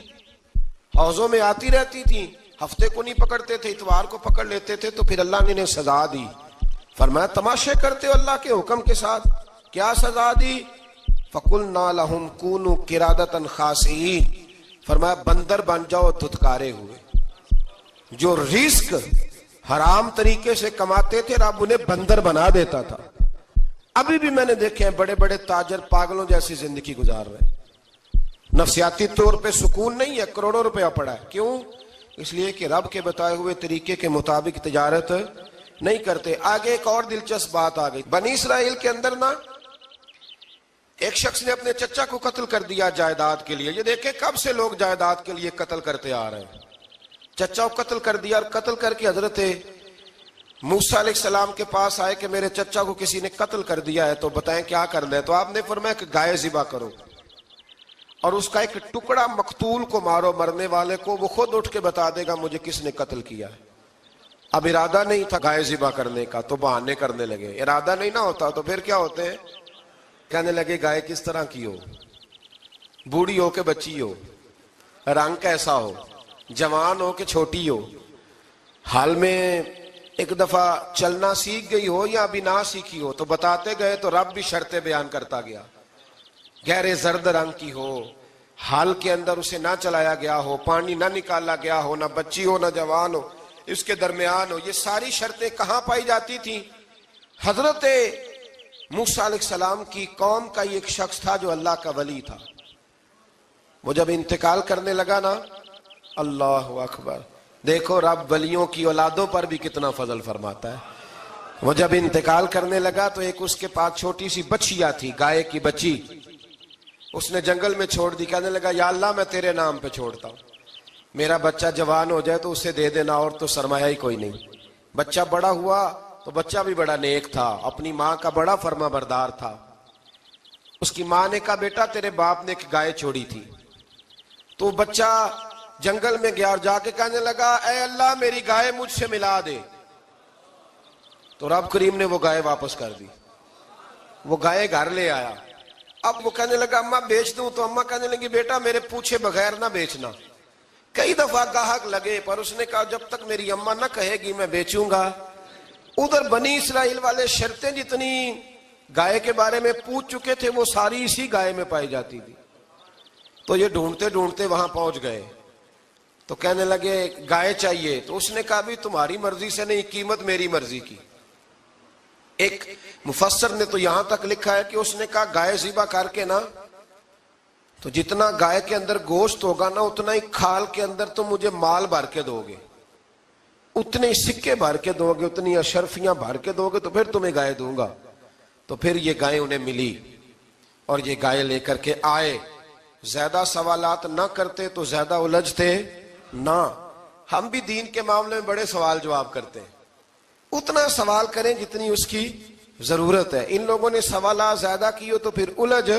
Speaker 1: حوضوں میں آتی رہتی تھی۔ ہفتے کو نہیں پکڑتے تھے، اتوار کو پکڑ لیتے تھے، تو پھر اللہ نے انہیں سزا دی۔ فرمایا تماشے کرتے ہو اللہ کے حکم کے ساتھ؟ کیا سزا دی؟ فَقُلْنَا لَهُمْ كُونُوا قِرَادَةً خَاسِئِينَ، فرمایا بندر بن جاؤ دھتکارے ہوئے۔ جو رزق حرام طریقے سے کماتے تھے رب انہیں بندر بنا دیتا تھا۔ ابھی بھی میں نے دیکھے ہیں بڑے بڑے تاجر پاگلوں جیسی زندگی گزار رہے ہیں، نفسیاتی طور پہ سکون نہیں ہے، کروڑوں روپیہ پڑا ہے۔ کیوں؟ اس لیے کہ رب کے بتائے ہوئے طریقے کے مطابق تجارت نہیں کرتے۔ آگے ایک اور دلچسپ بات آ گئی، بنی اسرائیل کے اندر نا ایک شخص نے اپنے چچا کو قتل کر دیا جائیداد کے لیے۔ یہ دیکھیں کب سے لوگ جائیداد کے لیے قتل کرتے آ رہے ہیں۔ چچا کو قتل کر دیا، اور قتل کر کے حضرت موسیٰ علیہ السلام کے پاس آئے کہ میرے چچا کو کسی نے قتل کر دیا ہے، تو بتائیں کیا کرنا ہے؟ تو آپ نے فرمایا کہ گائے ذبح کرو، اور اس کا ایک ٹکڑا مقتول کو مارو، مرنے والے کو، وہ خود اٹھ کے بتا دے گا مجھے کس نے قتل کیا ہے۔ اب ارادہ نہیں تھا گائے ذبح کرنے کا تو بہانے کرنے لگے۔ ارادہ نہیں نہ ہوتا تو پھر کیا ہوتے ہیں؟ کہنے لگے گائے کس طرح کی ہو، بوڑھی ہو کہ بچی ہو، رنگ کیسا ہو، جوان ہو کہ چھوٹی ہو، حال میں ایک دفعہ چلنا سیکھ گئی ہو یا ابھی نہ سیکھی ہو۔ تو بتاتے گئے تو رب بھی شرطیں بیان کرتا گیا، گہرے زرد رنگ کی ہو، حال کے اندر اسے نہ چلایا گیا ہو، پانی نہ نکالا گیا ہو، نہ بچی ہو نہ جوان ہو، اس کے درمیان ہو۔ یہ ساری شرطیں کہاں پائی جاتی تھیں؟ حضرت موسیٰ علیہ السلام کی قوم کا ایک شخص تھا جو اللہ کا ولی تھا۔ وہ جب انتقال کرنے لگا نا، اللہ اکبر، دیکھو رب ولیوں کی اولادوں پر بھی کتنا فضل فرماتا ہے۔ وہ جب انتقال کرنے لگا تو ایک اس کے پاس چھوٹی سی بچیا تھی، گائے کی بچی، اس نے جنگل میں چھوڑ دی۔ کہنے لگا یا اللہ میں تیرے نام پہ چھوڑتا ہوں، میرا بچہ جوان ہو جائے تو اسے دے دینا، اور تو سرمایہ ہی کوئی نہیں۔ بچہ بڑا ہوا تو بچہ بھی بڑا نیک تھا، اپنی ماں کا بڑا فرما بردار تھا۔ اس کی ماں نے کہا بیٹا تیرے باپ نے ایک گائے چھوڑی تھی۔ تو بچہ جنگل میں گیا اور جا کے کہنے لگا اے اللہ میری گائے مجھ سے ملا دے۔ تو رب کریم نے وہ گائے واپس کر دی، وہ گائے گھر لے آیا۔ اب وہ کہنے لگا اماں بیچ دوں، تو اماں کہنے لگی بیٹا میرے پوچھے بغیر نہ بیچنا۔ کئی دفعہ گاہک لگے پر اس نے کہا جب تک میری اماں نہ کہے گی میں بیچوں گا۔ ادھر بنی اسرائیل والے شرطیں جتنی گائے کے بارے میں پوچھ چکے تھے وہ ساری اسی گائے میں پائی جاتی تھی۔ تو یہ ڈھونڈتے ڈھونڈتے وہاں پہنچ گئے تو کہنے لگے گائے چاہیے۔ تو اس نے کہا بھی تمہاری مرضی سے نہیں، قیمت میری مرضی کی۔ ایک مفسر نے تو یہاں تک لکھا ہے کہ اس نے کہا گائے ذبح کر کے نا تو جتنا گائے کے اندر گوشت ہوگا نا اتنا ہی کھال کے اندر تم مجھے مال بھر کے دو گے، اتنے سکے بھر کے دو گے، اتنی اشرفیاں بھر کے دو گے تو پھر تمہیں گائے دوں گا۔ تو پھر یہ گائے انہیں ملی اور یہ گائے لے کر کے آئے۔ زیادہ سوالات نہ کرتے تو زیادہ الجھتے نہ۔ ہم بھی دین کے معاملے میں بڑے سوال جواب کرتے ہیں، اتنا سوال کریں جتنی اس کی ضرورت ہے۔ ان لوگوں نے سوالات زیادہ کیے تو پھر الجھ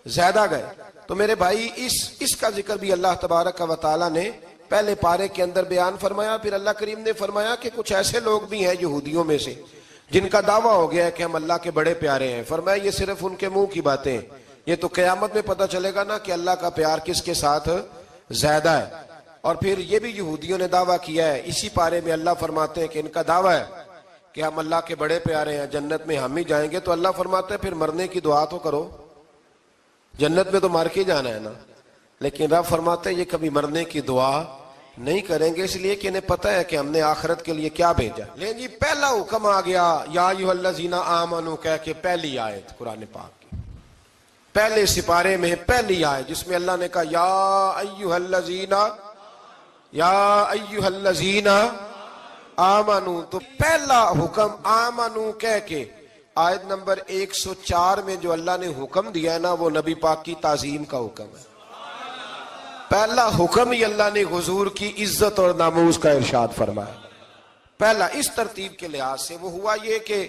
Speaker 1: زیادہ گئے۔ تو میرے بھائی اس کا ذکر بھی اللہ تبارک و تعالیٰ نے پہلے پارے کے اندر بیان فرمایا۔ پھر اللہ کریم نے فرمایا کہ کچھ ایسے لوگ بھی ہیں یہودیوں میں سے جن کا دعویٰ ہو گیا ہے کہ ہم اللہ کے بڑے پیارے ہیں۔ فرمایا یہ صرف ان کے منہ کی باتیں ہیں، یہ تو قیامت میں پتہ چلے گا نا کہ اللہ کا پیار کس کے ساتھ زیادہ ہے۔ اور پھر یہ بھی یہودیوں نے دعویٰ کیا ہے، اسی پارے میں اللہ فرماتے ہیں کہ ان کا دعویٰ ہے کہ ہم اللہ کے بڑے پیارے ہیں، جنت میں ہم ہی جائیں گے۔ تو اللہ فرماتے ہیں پھر مرنے کی دعا تو کرو، جنت میں تو مر کے جانا ہے نا۔ لیکن رب فرماتے ہیں یہ کبھی مرنے کی دعا نہیں کریں گے، اس لیے کہ انہیں پتہ ہے کہ ہم نے آخرت کے لیے کیا بھیجا۔ لیکن جی پہلا حکم آ گیا یا ایھا الذین آمنوا کہہ کے، پہلی آیت قرآن پاک کی پہلے سپارے میں پہلی آیت جس میں اللہ نے کہا یا ایھا الذین آمنوا۔ تو پہلا حکم آمنو کہہ کے آیت نمبر 104 میں جو اللہ نے حکم دیا ہے نا وہ نبی پاک کی تعظیم کا حکم ہے. پہلا حکم ہی اللہ نے حضور کی عزت اور ناموس کا ارشاد فرمایا. پہلا اس ترتیب کے لحاظ سے وہ ہوا یہ کہ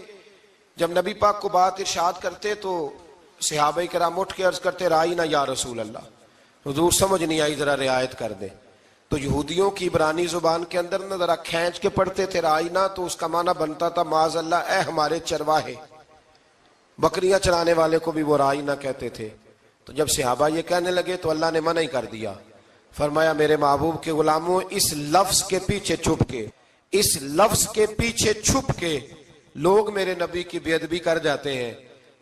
Speaker 1: جب نبی پاک کو بات ارشاد کرتے تو صحابہ کرام اٹھ کے عرض کرتے رائینا یا رسول اللہ، حضور سمجھ نہیں آئی ذرا رعایت کر دیں. تو یہودیوں کی عبرانی زبان کے اندر نہ ذرا کھینچ کے پڑھتے تھے رائینا، تو اس کا معنی بنتا تھا معاذ اللہ اے ہمارے چرواہے. بکریاں چرانے والے کو بھی وہ رائینا کہتے تھے. تو جب صحابہ یہ کہنے لگے تو اللہ نے منع ہی کر دیا. فرمایا میرے محبوب کے غلاموں، اس لفظ کے پیچھے چھپ کے، اس لفظ کے پیچھے چھپ کے لوگ میرے نبی کی بے ادبی کر جاتے ہیں.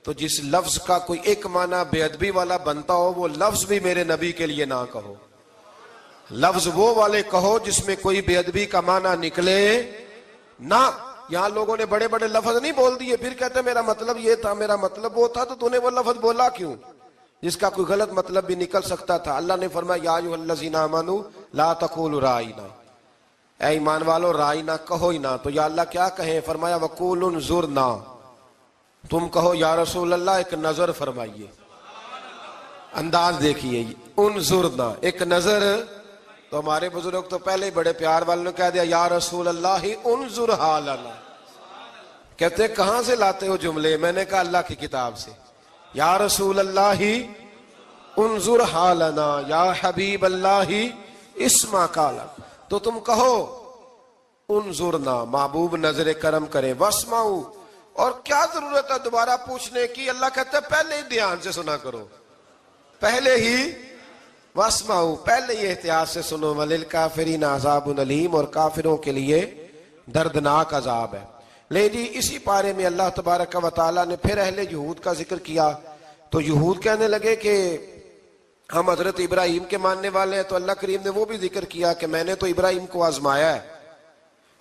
Speaker 1: تو جس لفظ کا کوئی ایک معنی بے ادبی والا بنتا ہو وہ لفظ بھی میرے نبی کے لیے نہ کہو. لفظ وہ والے کہو جس میں کوئی بے ادبی کا معنی نکلے نہ. یہاں لوگوں نے بڑے بڑے لفظ نہیں بول دیے پھر کہتے میرا مطلب یہ تھا، میرا مطلب وہ تھا. تو تو نے وہ لفظ بولا کیوں جس کا کوئی غلط مطلب بھی نکل سکتا تھا؟ اللہ نے فرمایا یا ایھا الذین آمنوا لا تقولوا رائینا، اے ایمان والو رائینا کہو ہی نہ. تو یا اللہ کیا کہیں؟ فرمایا وقولوا انظرنا، تم کہو یا رسول اللہ ایک نظر فرمائیے. انداز دیکھیے، انظرنا ایک نظر. تو ہمارے بزرگ تو پہلے ہی بڑے پیار والوں نے کہہ دیا یا رسول اللہ انظر حالنا. کہتے کہاں سے لاتے ہو جملے؟ میں نے کہا اللہ کی کتاب سے. یا رسول اللہ انظر حالنا یا حبیب اللہ اسمع قالا. تو تم کہو انظرنا، محبوب نظر کرم کرے، واسمعوا، اور کیا ضرورت ہے دوبارہ پوچھنے کی؟ اللہ کہتا ہے پہلے ہی دھیان سے سنا کرو، پہلے ہی واسمعوا، پہلے ہی احتیاط سے سنو. وللکافرین عذاب علیم، اور کافروں کے لیے دردناک عذاب ہے. لے جی اسی پارے میں اللہ تبارک و تعالیٰ نے پھر اہل یہود کا ذکر کیا. تو یہود کہنے لگے کہ ہم حضرت ابراہیم کے ماننے والے ہیں. تو اللہ کریم نے وہ بھی ذکر کیا کہ میں نے تو ابراہیم کو آزمایا ہے.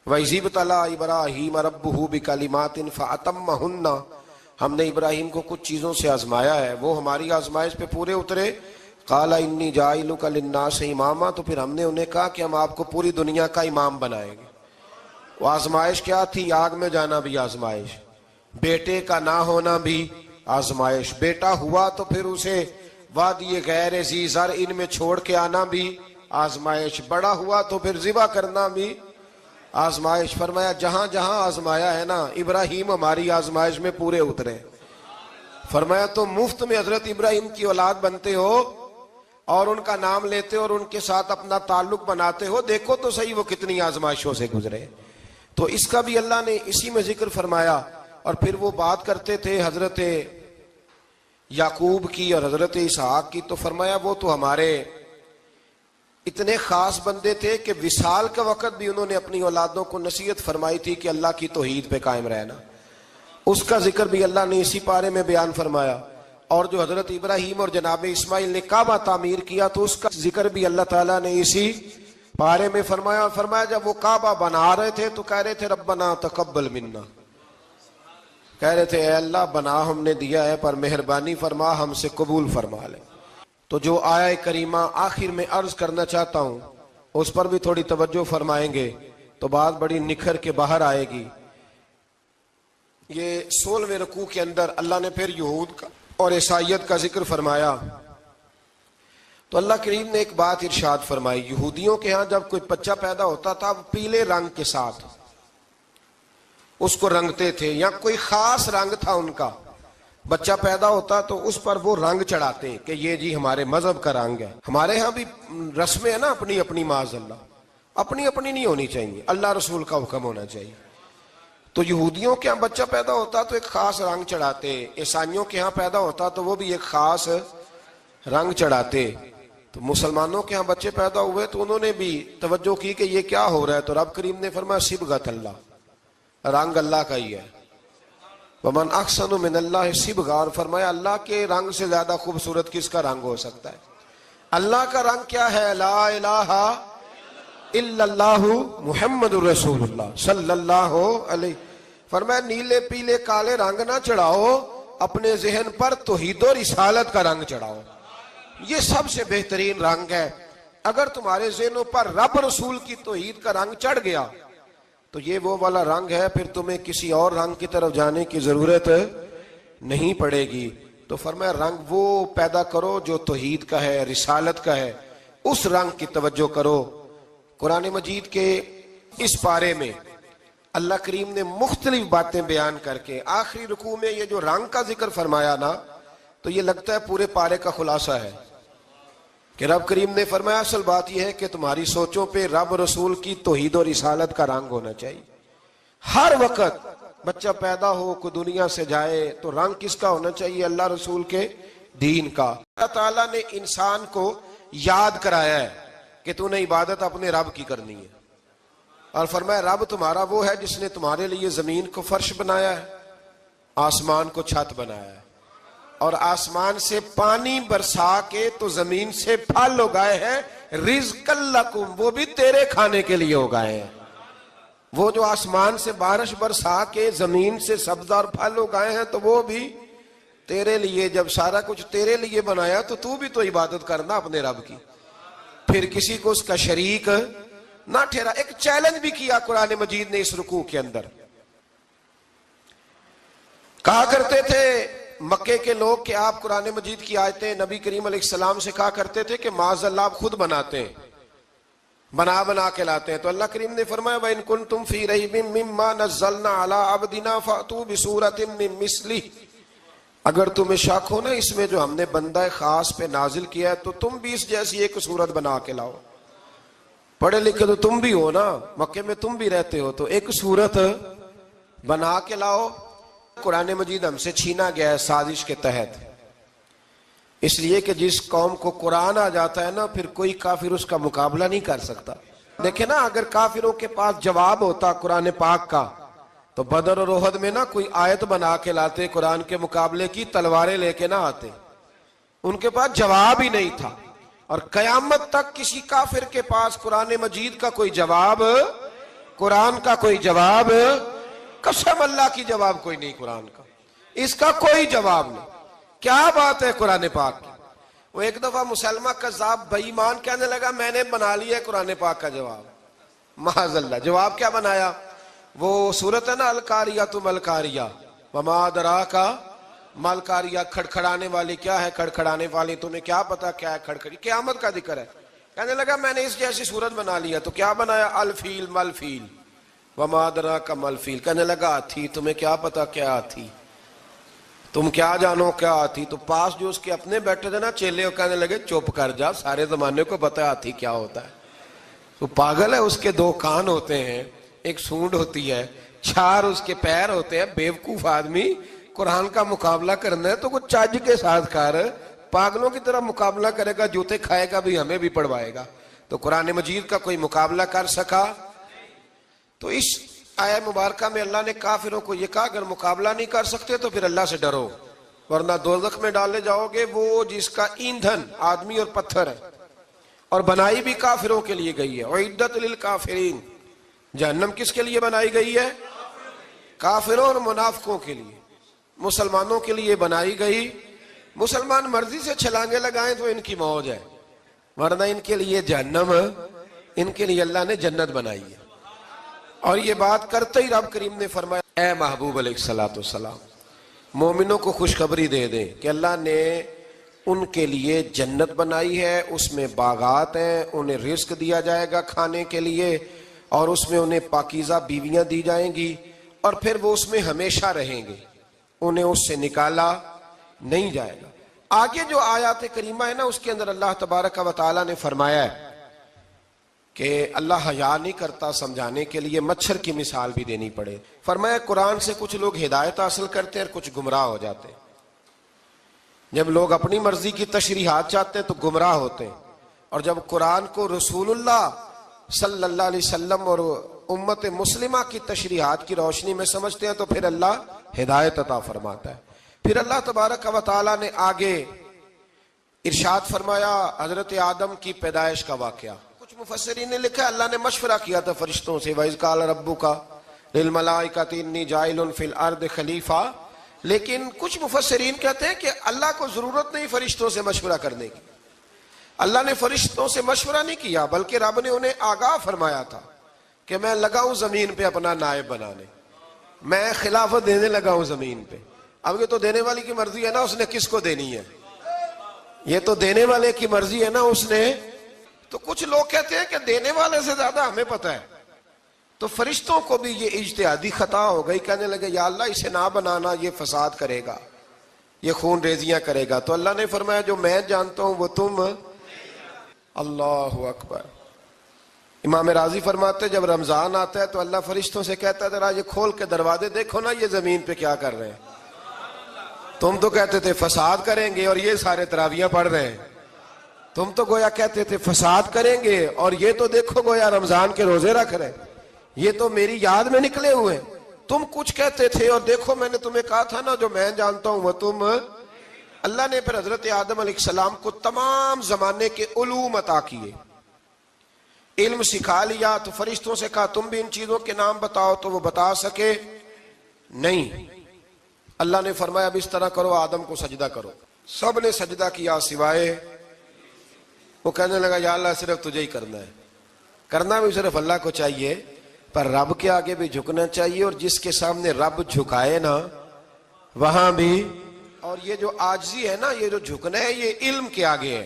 Speaker 1: وَإِذِ ابْتَلَىٰ إِبْرَاهِيمَ رَبُّهُ بِكَلِمَاتٍ فَأَتَمَّهُنَّ، ہم نے ابراہیم کو کچھ چیزوں سے آزمایا ہے، وہ ہماری آزمائش پہ پورے اترے. قَالَ إِنِّي جَاعِلُكَ لِلنَّاسِ إِمَامًا، تو پھر ہم نے انہیں کہا کہ ہم آپ کو پوری دنیا کا امام بنائیں گے. وہ آزمائش کیا تھی؟ آگ میں جانا بھی آزمائش، بیٹے کا نہ ہونا بھی آزمائش، بیٹا ہوا تو پھر اسے وادی غیر ذی زرع میں چھوڑ کے آنا بھی آزمائش، بڑا ہوا تو پھر ذبح کرنا بھی آزمائش. فرمایا جہاں جہاں آزمایا ہے نا ابراہیم ہماری آزمائش میں پورے اترے. فرمایا تو مفت میں حضرت ابراہیم کی اولاد بنتے ہو اور ان کا نام لیتے ہو اور ان کے ساتھ اپنا تعلق بناتے ہو، دیکھو تو صحیح وہ کتنی آزمائشوں سے گزرے. تو اس کا بھی اللہ نے اسی میں ذکر فرمایا. اور پھر وہ بات کرتے تھے حضرت یعقوب کی اور حضرت اسحاق کی. تو فرمایا وہ تو ہمارے اتنے خاص بندے تھے کہ وصال کا وقت بھی انہوں نے اپنی اولادوں کو نصیحت فرمائی تھی کہ اللہ کی توحید پہ قائم رہنا. اس کا ذکر بھی اللہ نے اسی پارے میں بیان فرمایا. اور جو حضرت ابراہیم اور جناب اسماعیل نے کعبہ تعمیر کیا تو اس کا ذکر بھی اللہ تعالیٰ نے اسی پارے میں فرمایا. فرمایا جب وہ کعبہ بنا رہے تھے تو کہہ رہے تھے ربنا تقبل منا، کہہ رہے تھے اے اللہ بنا ہم نے دیا ہے پر مہربانی فرما ہم سے قبول فرما لے. تو جو آیہ کریمہ آخر میں عرض کرنا چاہتا ہوں اس پر بھی تھوڑی توجہ فرمائیں گے تو بات بڑی نکھر کے باہر آئے گی. یہ 16ویں رکوع کے اندر اللہ نے پھر یہود کا اور عیسائیت کا ذکر فرمایا. تو اللہ کریم نے ایک بات ارشاد فرمائی. یہودیوں کے ہاں جب کوئی بچہ پیدا ہوتا تھا وہ پیلے رنگ کے ساتھ اس کو رنگتے تھے، یا کوئی خاص رنگ تھا ان کا. بچہ پیدا ہوتا تو اس پر وہ رنگ چڑھاتے کہ یہ جی ہمارے مذہب کا رنگ ہے. ہمارے ہاں بھی رسمیں ہیں نا اپنی اپنی، معاذ اللہ اپنی اپنی نہیں ہونی چاہیے، اللہ رسول کا حکم ہونا چاہیے. تو یہودیوں کے ہاں بچہ پیدا ہوتا تو ایک خاص رنگ چڑھاتے، عیسائیوں کے ہاں پیدا ہوتا تو وہ بھی ایک خاص رنگ چڑھاتے. تو مسلمانوں کے ہاں بچے پیدا ہوئے تو انہوں نے بھی توجہ کی کہ یہ کیا ہو رہا ہے. تو رب کریم نے فرمایا صبغۃ اللہ، رنگ اللہ کا ہی ہے. ومن احسن من اللہ صبغہ، اور فرمایا اللہ کے رنگ سے زیادہ خوبصورت کس کا رنگ ہو سکتا ہے؟ اللہ کا رنگ کیا ہے؟ لا الہ الا اللہ محمد الرسول اللہ صلی اللہ علیہ. فرمایا نیلے پیلے کالے رنگ نہ چڑھاؤ، اپنے ذہن پر توحید و رسالت کا رنگ چڑھاؤ. یہ سب سے بہترین رنگ ہے. اگر تمہارے ذہنوں پر رب رسول کی توحید کا رنگ چڑھ گیا تو یہ وہ والا رنگ ہے، پھر تمہیں کسی اور رنگ کی طرف جانے کی ضرورت نہیں پڑے گی۔ تو فرمایا رنگ وہ پیدا کرو جو توحید کا ہے، رسالت کا ہے، اس رنگ کی توجہ کرو۔ قرآن مجید کے اس پارے میں اللہ کریم نے مختلف باتیں بیان کر کے آخری رکوع میں یہ جو رنگ کا ذکر فرمایا نا، تو یہ لگتا ہے پورے پارے کا خلاصہ ہے کہ رب کریم نے فرمایا اصل بات یہ ہے کہ تمہاری سوچوں پہ رب رسول کی توحید و رسالت کا رنگ ہونا چاہیے۔ ہر وقت بچہ پیدا ہو، کوئی دنیا سے جائے، تو رنگ کس کا ہونا چاہیے؟ اللہ رسول کے دین کا۔ اللہ تعالیٰ نے انسان کو یاد کرایا ہے کہ تو نے عبادت اپنے رب کی کرنی ہے، اور فرمایا رب تمہارا وہ ہے جس نے تمہارے لیے زمین کو فرش بنایا ہے، آسمان کو چھت بنایا ہے، اور آسمان سے پانی برسا کے تو زمین سے پھل اگائے ہیں، رزق لکم، وہ بھی تیرے کھانے کے لیے اگائے ہیں۔ وہ جو آسمان سے بارش برسا کے زمین سے سبز اور پھل اگائے ہیں تو وہ بھی تیرے لیے۔ جب سارا کچھ تیرے لیے بنایا تو بھی تو عبادت کرنا اپنے رب کی، پھر کسی کو اس کا شریک نہ ٹھہرا۔ ایک چیلنج بھی کیا قرآن مجید نے اس رکوع کے اندر۔ کہا کرتے تھے مکے کے لوگ کہ آپ قرآن مجید کی آیتیں نبی کریم علیہ السلام سے کہا کرتے تھے کہ معاذ اللہ آپ خود بناتے ہیں، بنا کے لاتے ہیں۔ تو اللہ کریم نے فرمایا وَإِن كُنتُمْ فِي رَيْبٍ مِّمَّا نَزَّلْنَا عَلَىٰ عَبْدِنَا فَأْتُوا بِسُورَةٍ مِّن مِّثْلِهِ، اگر تمہیں شک ہو نا اس میں جو ہم نے بندہ خاص پہ نازل کیا ہے تو تم بھی اس جیسی ایک صورت بنا کے لاؤ۔ پڑھے لکھے تو تم بھی ہو نا، مکے میں تم بھی رہتے ہو، تو ایک صورت بنا کے لاؤ۔ قرآن مجید ہم سے چھینا گیا ہے سازش کے تحت، اس لیے کہ جس قوم کو قرآن آ جاتا ہے نا پھر کوئی کافر اس کا مقابلہ نہیں کر سکتا۔ دیکھیں نا اگر کافروں کے پاس جواب ہوتا قرآن پاک کا تو بدر اور احد میں نا کوئی آیت بنا کے لاتے قرآن کے مقابلے کی، تلواریں لے کے نہ آتے، ان کے پاس جواب ہی نہیں تھا۔ اور قیامت تک کسی کافر کے پاس قرآن مجید کا کوئی جواب، قرآن کا کوئی جواب، قسم اللہ کی جواب کوئی نہیں قرآن کا، اس کا کوئی جواب نہیں۔ کیا بات ہے قرآن پاک کی۔ وہ ایک دفعہ مسلمہ کذاب بے ایمان کہنے لگا میں نے بنا لیا ہے قرآن پاک کا جواب، معاذ اللہ۔ جواب کیا بنایا؟ وہ سورت ہے نا القاریۃ ما القاریہ وما ادراک ما القاریہ، کھڑکھڑانے والی کیا ہے، کھڑکھڑانے والی تمہیں کیا پتا کیا ہے کھڑکھڑی، قیامت کا ذکر ہے۔ کہنے لگا میں نے اس جیسی سورت بنا لیا، تو کیا بنایا؟ الفیل مل فیل وما ادراک ما الفیل۔ کہنے لگا ہاتھی، تمہیں کیا پتا کیا ہاتھی، تم کیا جانو کیا ہاتھی۔ تو پاس جو اس کے اپنے بیٹھے تھے نا چیلے، وہ کہنے لگے چپ کر جا، سارے زمانے کو پتا ہے ہاتھی کیا ہوتا ہے۔ تو پاگل ہے، اس کے دو کان ہوتے ہیں، ایک سونڈ ہوتی ہے، چار اس کے پیر ہوتے ہیں۔ بیوقوف آدمی، قرآن کا مقابلہ کرنا ہے تو کچھ چج کے ساتھ کر، پاگلوں کی طرح مقابلہ کرے گا، جوتے کھائے گا بھی ہمیں بھی پڑھوائے گا۔ تو قرآن مجید کا کوئی مقابلہ کر سکا؟ تو اس آیہ مبارکہ میں اللہ نے کافروں کو یہ کہا اگر مقابلہ نہیں کر سکتے تو پھر اللہ سے ڈرو، ورنہ دوزخ میں ڈالے جاؤ گے، وہ جس کا ایندھن آدمی اور پتھر ہے، اور بنائی بھی کافروں کے لیے گئی ہے۔ اعدت للکافرین، جہنم کس کے لیے بنائی گئی ہے؟ کافروں اور منافقوں کے لیے۔ مسلمانوں کے لیے بنائی گئی، مسلمان مرضی سے چھلانگے لگائیں تو ان کی موج ہے، ورنہ ان کے لیے جہنم، ان کے لیے اللہ نے جنت بنائی ہے۔ اور یہ بات کرتے ہی رب کریم نے فرمایا اے محبوب علیہ السلام مومنوں کو خوشخبری دے دیں کہ اللہ نے ان کے لیے جنت بنائی ہے، اس میں باغات ہیں، انہیں رزق دیا جائے گا کھانے کے لیے، اور اس میں انہیں پاکیزہ بیویاں دی جائیں گی، اور پھر وہ اس میں ہمیشہ رہیں گے، انہیں اس سے نکالا نہیں جائے گا۔ آگے جو آیات کریمہ ہے نا اس کے اندر اللہ تبارک و تعالیٰ نے فرمایا ہے کہ اللہ حیا نہیں کرتا سمجھانے کے لیے، مچھر کی مثال بھی دینی پڑے۔ فرمایا قرآن سے کچھ لوگ ہدایت حاصل کرتے ہیں اور کچھ گمراہ ہو جاتے ہیں۔ جب لوگ اپنی مرضی کی تشریحات چاہتے ہیں تو گمراہ ہوتے ہیں، اور جب قرآن کو رسول اللہ صلی اللہ علیہ وسلم اور امت مسلمہ کی تشریحات کی روشنی میں سمجھتے ہیں تو پھر اللہ ہدایت عطا فرماتا ہے۔ پھر اللہ تبارک و تعالیٰ نے آگے ارشاد فرمایا حضرت آدم کی پیدائش کا واقعہ۔ کچھ مفسرین نے لکھا اللہ نے مشورہ کیا تھا فرشتوں سے، وَإِذْ قَالَ رَبُّكَ لِلْمَلَائِكَةِ إِنِّي جَاعِلٌ فِي الْأَرْضِ خَلِيفَةً، لیکن کچھ مفسرین کہتے ہیں کہ اللہ کو ضرورت نہیں فرشتوں سے مشورہ کرنے کی، اللہ نے فرشتوں سے مشورہ نہیں کیا بلکہ رب نے انہیں آگاہ فرمایا تھا کہ میں لگا ہوں زمین پہ اپنا نائب بنانے، میں خلافت دینے لگا ہوں زمین پہ۔ اب یہ تو دینے والی کی مرضی ہے نا اس نے کس کو دینی ہے، یہ تو دینے والے کی مرضی ہے نا اس نے۔ تو کچھ لوگ کہتے ہیں کہ دینے والے سے زیادہ ہمیں پتہ ہے، تو فرشتوں کو بھی یہ اجتہادی خطا ہو گئی، کہنے لگے یا اللہ اسے نہ بنانا، یہ فساد کرے گا، یہ خون ریزیاں کرے گا۔ تو اللہ نے فرمایا جو میں جانتا ہوں وہ تم۔ اللہ اکبر۔ امام راضی فرماتے جب رمضان آتا ہے تو اللہ فرشتوں سے کہتا ہے ذرا یہ کھول کے دروازے دیکھو نا یہ زمین پہ کیا کر رہے ہیں، تم تو کہتے تھے فساد کریں گے اور یہ سارے تراویحاں پڑھ رہے ہیں، تم تو گویا کہتے تھے فساد کریں گے اور یہ تو دیکھو گویا رمضان کے روزے رکھ رہے ہیں، یہ تو میری یاد میں نکلے ہوئے ہیں۔ تم کچھ کہتے تھے اور دیکھو میں نے تمہیں کہا تھا نا جو میں جانتا ہوں وہ تم۔ اللہ نے پھر حضرت آدم علیہ السلام کو تمام زمانے کے علوم عطا کیے، علم سکھا لیا۔ تو فرشتوں سے کہا تم بھی ان چیزوں کے نام بتاؤ، تو وہ بتا سکے نہیں۔ اللہ نے فرمایا اب اس طرح کرو آدم کو سجدہ کرو، سب نے سجدہ کیا سوائے۔ وہ کہنے لگا یا اللہ صرف تجھے ہی کرنا ہے، کرنا بھی صرف اللہ کو چاہیے، پر رب کے آگے بھی جھکنا چاہیے، اور جس کے سامنے رب جھکائے نا وہاں بھی۔ اور یہ جو عاجزی ہے نا، یہ جو جھکنا ہے، یہ علم کے آگے ہے۔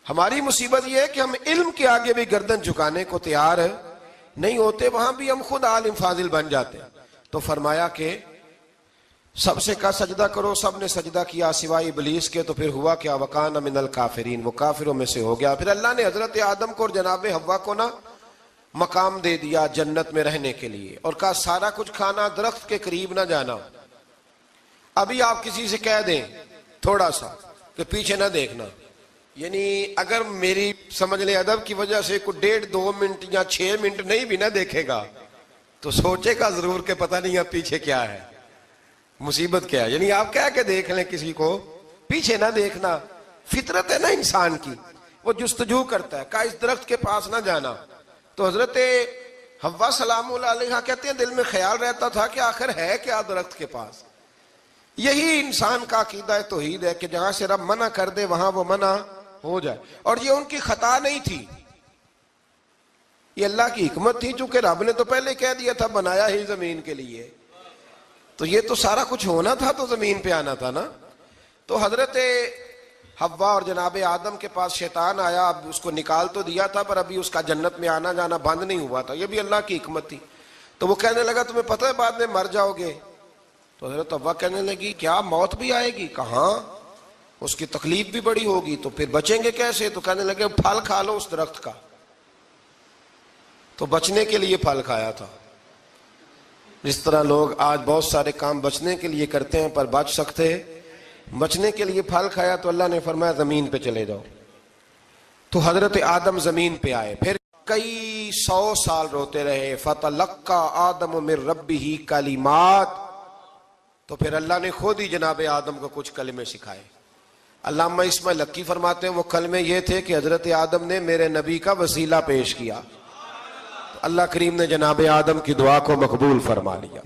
Speaker 1: ہماری مصیبت یہ ہے کہ ہم علم کے آگے بھی گردن جھکانے کو تیار نہیں ہوتے، وہاں بھی ہم خود عالم فاضل بن جاتے ہیں۔ تو فرمایا کہ سب سے کہا سجدہ کرو، سب نے سجدہ کیا سوائے ابلیس کے۔ تو پھر ہوا کیا وکان من الکافرین، وہ کافروں میں سے ہو گیا۔ پھر اللہ نے حضرت آدم کو اور جناب حوا کو نا مقام دے دیا جنت میں رہنے کے لیے، اور کہا سارا کچھ کھانا، درخت کے قریب نہ جانا۔ ابھی آپ کسی سے کہہ دیں تھوڑا سا کہ پیچھے نہ دیکھنا، یعنی اگر میری سمجھ لیں ادب کی وجہ سے کوئی 1.5-2 منٹ یا 6 منٹ نہیں بھی نہ دیکھے گا تو سوچے گا ضرور کہ پتہ نہیں اب پیچھے کیا ہے، مصیبت کیا ہے۔ یعنی آپ کہہ کے دیکھ لیں کسی کو، پیچھے نہ دیکھنا، فطرت ہے نا انسان کی، وہ جستجو کرتا ہے، کہا اس درخت کے پاس نہ جانا۔ تو حضرت حوا سلام اللہ علیہ کہتے ہیں دل میں خیال رہتا تھا کہ آخر ہے کیا درخت کے پاس۔ یہی انسان کا عقیدہ توحید ہے کہ جہاں سے رب منع کر دے وہاں وہ منع ہو جائے، اور یہ ان کی خطا نہیں تھی، یہ اللہ کی حکمت تھی، چونکہ رب نے تو پہلے کہہ دیا تھا بنایا ہی زمین کے لیے، تو یہ تو سارا کچھ ہونا تھا تو زمین پہ آنا تھا نا۔ تو حضرت حوا اور جناب آدم کے پاس شیطان آیا، اب اس کو نکال تو دیا تھا پر ابھی اس کا جنت میں آنا جانا بند نہیں ہوا تھا، یہ بھی اللہ کی حکمت تھی۔ تو وہ کہنے لگا تمہیں پتہ ہے بعد میں مر جاؤ گے؟ تو حضرت حوا کہنے لگی کیا موت بھی آئے گی؟ کہاں، اس کی تکلیف بھی بڑی ہوگی، تو پھر بچیں گے کیسے؟ تو کہنے لگے پھل کھا لو اس درخت کا۔ تو بچنے کے لیے پھل کھایا تھا۔ جس طرح لوگ آج بہت سارے کام بچنے کے لیے کرتے ہیں پر بچ سکتے، بچنے کے لیے پھل کھایا تو اللہ نے فرمایا زمین پہ چلے جاؤ۔ تو حضرت آدم زمین پہ آئے، پھر کئی 100 سال روتے رہے۔ فَتَلَقَّى آدَمُ مِن رَبِّهِ کلمات، تو پھر اللہ نے خود ہی جناب آدم کو کچھ کلمے سکھائے۔ علامہ اسماعیل لکی فرماتے ہیں وہ کلمے یہ تھے کہ حضرت آدم نے میرے نبی کا وسیلہ پیش کیا، تو اللہ کریم نے جناب آدم کی دعا کو مقبول فرما لیا۔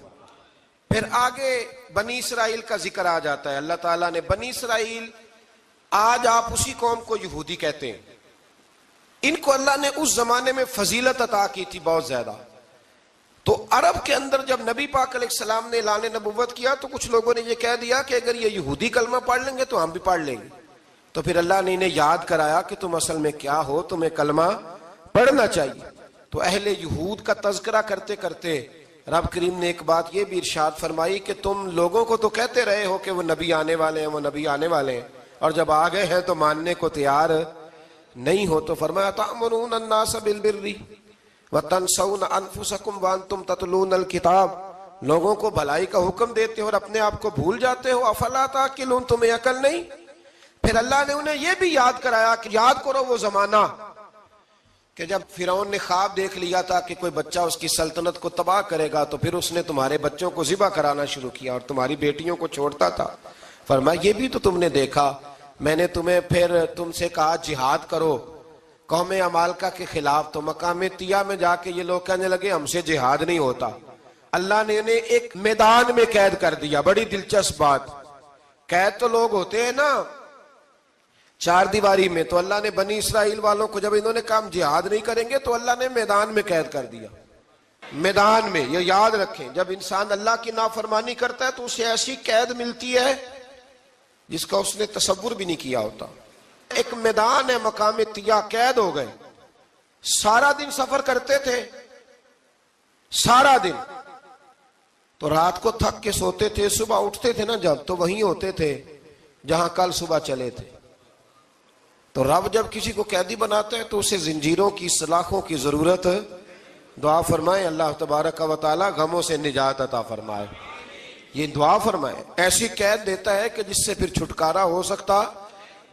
Speaker 1: پھر آگے بنی اسرائیل کا ذکر آ جاتا ہے۔ اللہ تعالیٰ نے بنی اسرائیل، آج آپ اسی قوم کو یہودی کہتے ہیں، ان کو اللہ نے اس زمانے میں فضیلت عطا کی تھی بہت زیادہ۔ تو عرب کے اندر جب نبی پاک علیہ السلام نے اعلان نبوت کیا تو کچھ لوگوں نے یہ کہہ دیا کہ اگر یہ یہودی کلمہ پڑھ لیں گے تو ہم بھی پڑھ لیں گے۔ تو پھر اللہ نے انہیں یاد کرایا کہ تم اصل میں کیا ہو، تمہیں کلمہ پڑھنا چاہیے۔ تو اہل یہود کا تذکرہ کرتے کرتے رب کریم نے ایک بات یہ بھی ارشاد فرمائی کہ تم لوگوں کو تو کہتے رہے ہو کہ وہ نبی آنے والے ہیں، وہ نبی آنے والے ہیں، اور جب آ گئے ہیں تو ماننے کو تیار نہیں ہو۔ تو فرمایا تأمرون الناس بالبر وَتَنْسَوْنَ أَنفُسَكُمْ وَأَنْتُمْ تَتْلُونَ الْكِتَابَ، لوگوں کو بھلائی کا حکم دیتے ہو اور اپنے آپ کو بھول جاتے ہو۔ افلا تعقلون، تمہیں عقل نہیں؟ پھر اللہ نے انہیں یہ بھی یاد کرایا کہ یاد کرو وہ زمانہ کہ جب فرعون نے خواب دیکھ لیا تھا کہ کوئی بچہ اس کی سلطنت کو تباہ کرے گا، تو پھر اس نے تمہارے بچوں کو ذبح کرانا شروع کیا اور تمہاری بیٹیوں کو چھوڑتا تھا۔ فرمایا یہ بھی تو تم نے دیکھا، میں نے تمہیں پھر تم سے کہا جہاد کرو قوم عمالقہ کے خلاف، تو مقام طیہ میں جا کے یہ لوگ کہنے لگے ہم سے جہاد نہیں ہوتا۔ اللہ نے انہیں ایک میدان میں قید کر دیا۔ بڑی دلچسپ بات، قید تو لوگ ہوتے ہیں نا چار دیواری میں تو اللہ نے بنی اسرائیل والوں کو جب انہوں نے کہا جہاد نہیں کریں گے تو اللہ نے میدان میں قید کر دیا. میدان میں. یہ یاد رکھیں جب انسان اللہ کی نافرمانی کرتا ہے تو اسے ایسی قید ملتی ہے جس کا اس نے تصور بھی نہیں کیا ہوتا. ایک میدان ہے مقام طیہ، قید ہو گئے. سارا دن سفر کرتے تھے، سارا دن. تو رات کو تھک کے سوتے تھے، صبح اٹھتے تھے نا جب تو وہیں ہوتے تھے جہاں کل صبح چلے تھے. تو رب جب کسی کو قیدی بناتا ہے تو اسے زنجیروں کی، سلاخوں کی ضرورت. دعا فرمائے اللہ تبارک و تعالی غموں سے نجات عطا فرمائے. یہ دعا فرمائے. ایسی قید دیتا ہے کہ جس سے پھر چھٹکارا ہو سکتا.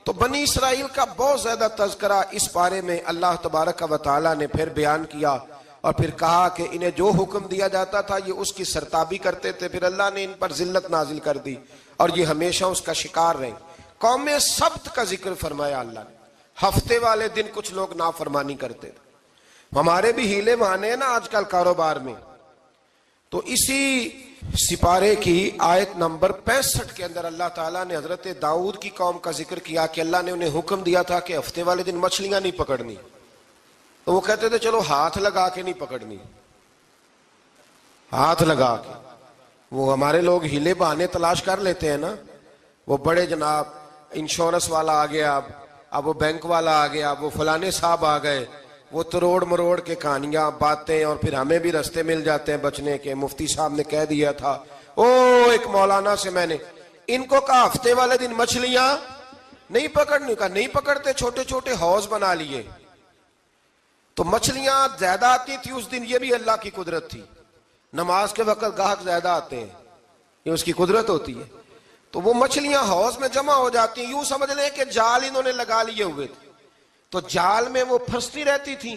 Speaker 1: تو بنی اسرائیل کا بہت زیادہ تذکرہ اس بارے میں اللہ تبارک و تعالی نے پھر بیان کیا اور پھر کہا کہ انہیں جو حکم دیا جاتا تھا یہ اس کی سرتابی کرتے تھے. پھر اللہ نے ان پر ذلت نازل کر دی اور یہ ہمیشہ اس کا شکار رہے. قوم سبت کا ذکر فرمایا اللہ نے. ہفتے والے دن کچھ لوگ نافرمانی کرتے تھے. ہمارے بھی ہیلے بہانے ہیں نا آج کل کاروبار میں. تو اسی سپارے کی آیت نمبر 65 کے اندر اللہ تعالیٰ نے حضرت داؤد کی قوم کا ذکر کیا کہ اللہ نے انہیں حکم دیا تھا کہ ہفتے والے دن مچھلیاں نہیں پکڑنی. تو وہ کہتے تھے چلو ہاتھ لگا کے نہیں پکڑنی، ہاتھ لگا کے. وہ ہمارے لوگ ہیلے بہانے تلاش کر لیتے ہیں نا. وہ بڑے جناب انشورنس والا آ گیا، اب وہ بینک والا آ گیا، اب وہ فلانے صاحب آ گئے. وہ تروڑ مروڑ کے کہانیاں باتیں، اور پھر ہمیں بھی رستے مل جاتے ہیں بچنے کے. مفتی صاحب نے کہہ دیا تھا ایک مولانا سے میں نے ان کو کہا ہفتے والے دن مچھلیاں نہیں پکڑنے کا. نہیں پکڑتے، چھوٹے چھوٹے حوض بنا لیے. تو مچھلیاں زیادہ آتی تھی اس دن. یہ بھی اللہ کی قدرت تھی. نماز کے وقت گاہک زیادہ آتے ہیں، یہ اس کی قدرت ہوتی ہے. تو وہ مچھلیاں حوض میں جمع ہو جاتی ہیں. یوں سمجھ لیں کہ جال انہوں نے لگا لیے ہوئے تھے. تو جال میں وہ پھنستی رہتی تھی،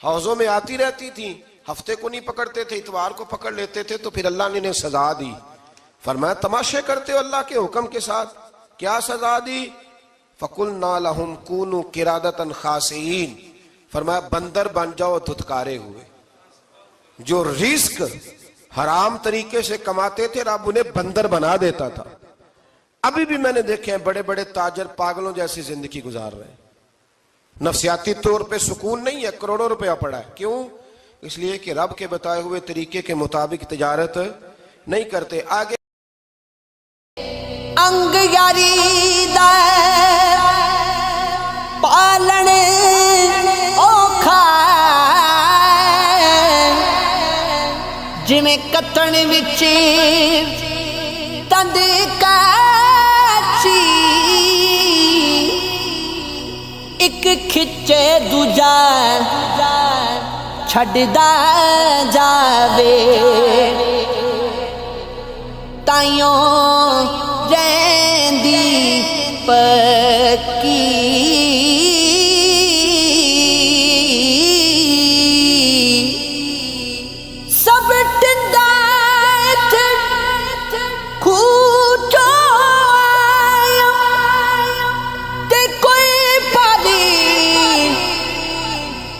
Speaker 1: حوضوں میں آتی رہتی تھی. ہفتے کو نہیں پکڑتے تھے، اتوار کو پکڑ لیتے تھے. تو پھر اللہ نے انہیں سزا دی. فرمایا تماشے کرتے ہو اللہ کے حکم کے ساتھ. کیا سزا دی؟ فَقُلْنَا لَهُمْ كُونُوا قِرَادَةً خَاسِئِينَ. فرمایا بندر بن جاؤ دھتکارے ہوئے. جو رزق حرام طریقے سے کماتے تھے رب انہیں بندر بنا دیتا تھا. ابھی بھی میں نے دیکھے ہیں بڑے بڑے تاجر پاگلوں جیسی زندگی گزار رہے ہیں. نفسیاتی طور پہ سکون نہیں ہے، کروڑوں روپیہ پڑا ہے. کیوں؟ اس لیے کہ رب کے بتائے ہوئے طریقے کے مطابق تجارت نہیں کرتے. آگے
Speaker 2: انگ یاری دا پالن اوکھا جویں کتن وچ تند کاچی ایک کھچے دوجا چھڈدا جاوے تائیوں رہندی پکی سب ٹنڈا کھوٹو تے کوئی پالی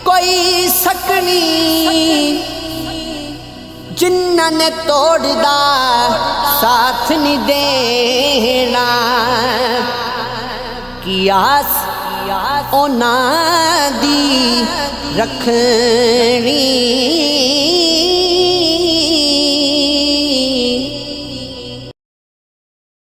Speaker 2: کوئی سکنی جنہاں نے توڑ دا ساتھ نہیں دینا. قیاس اونا دی رکھنی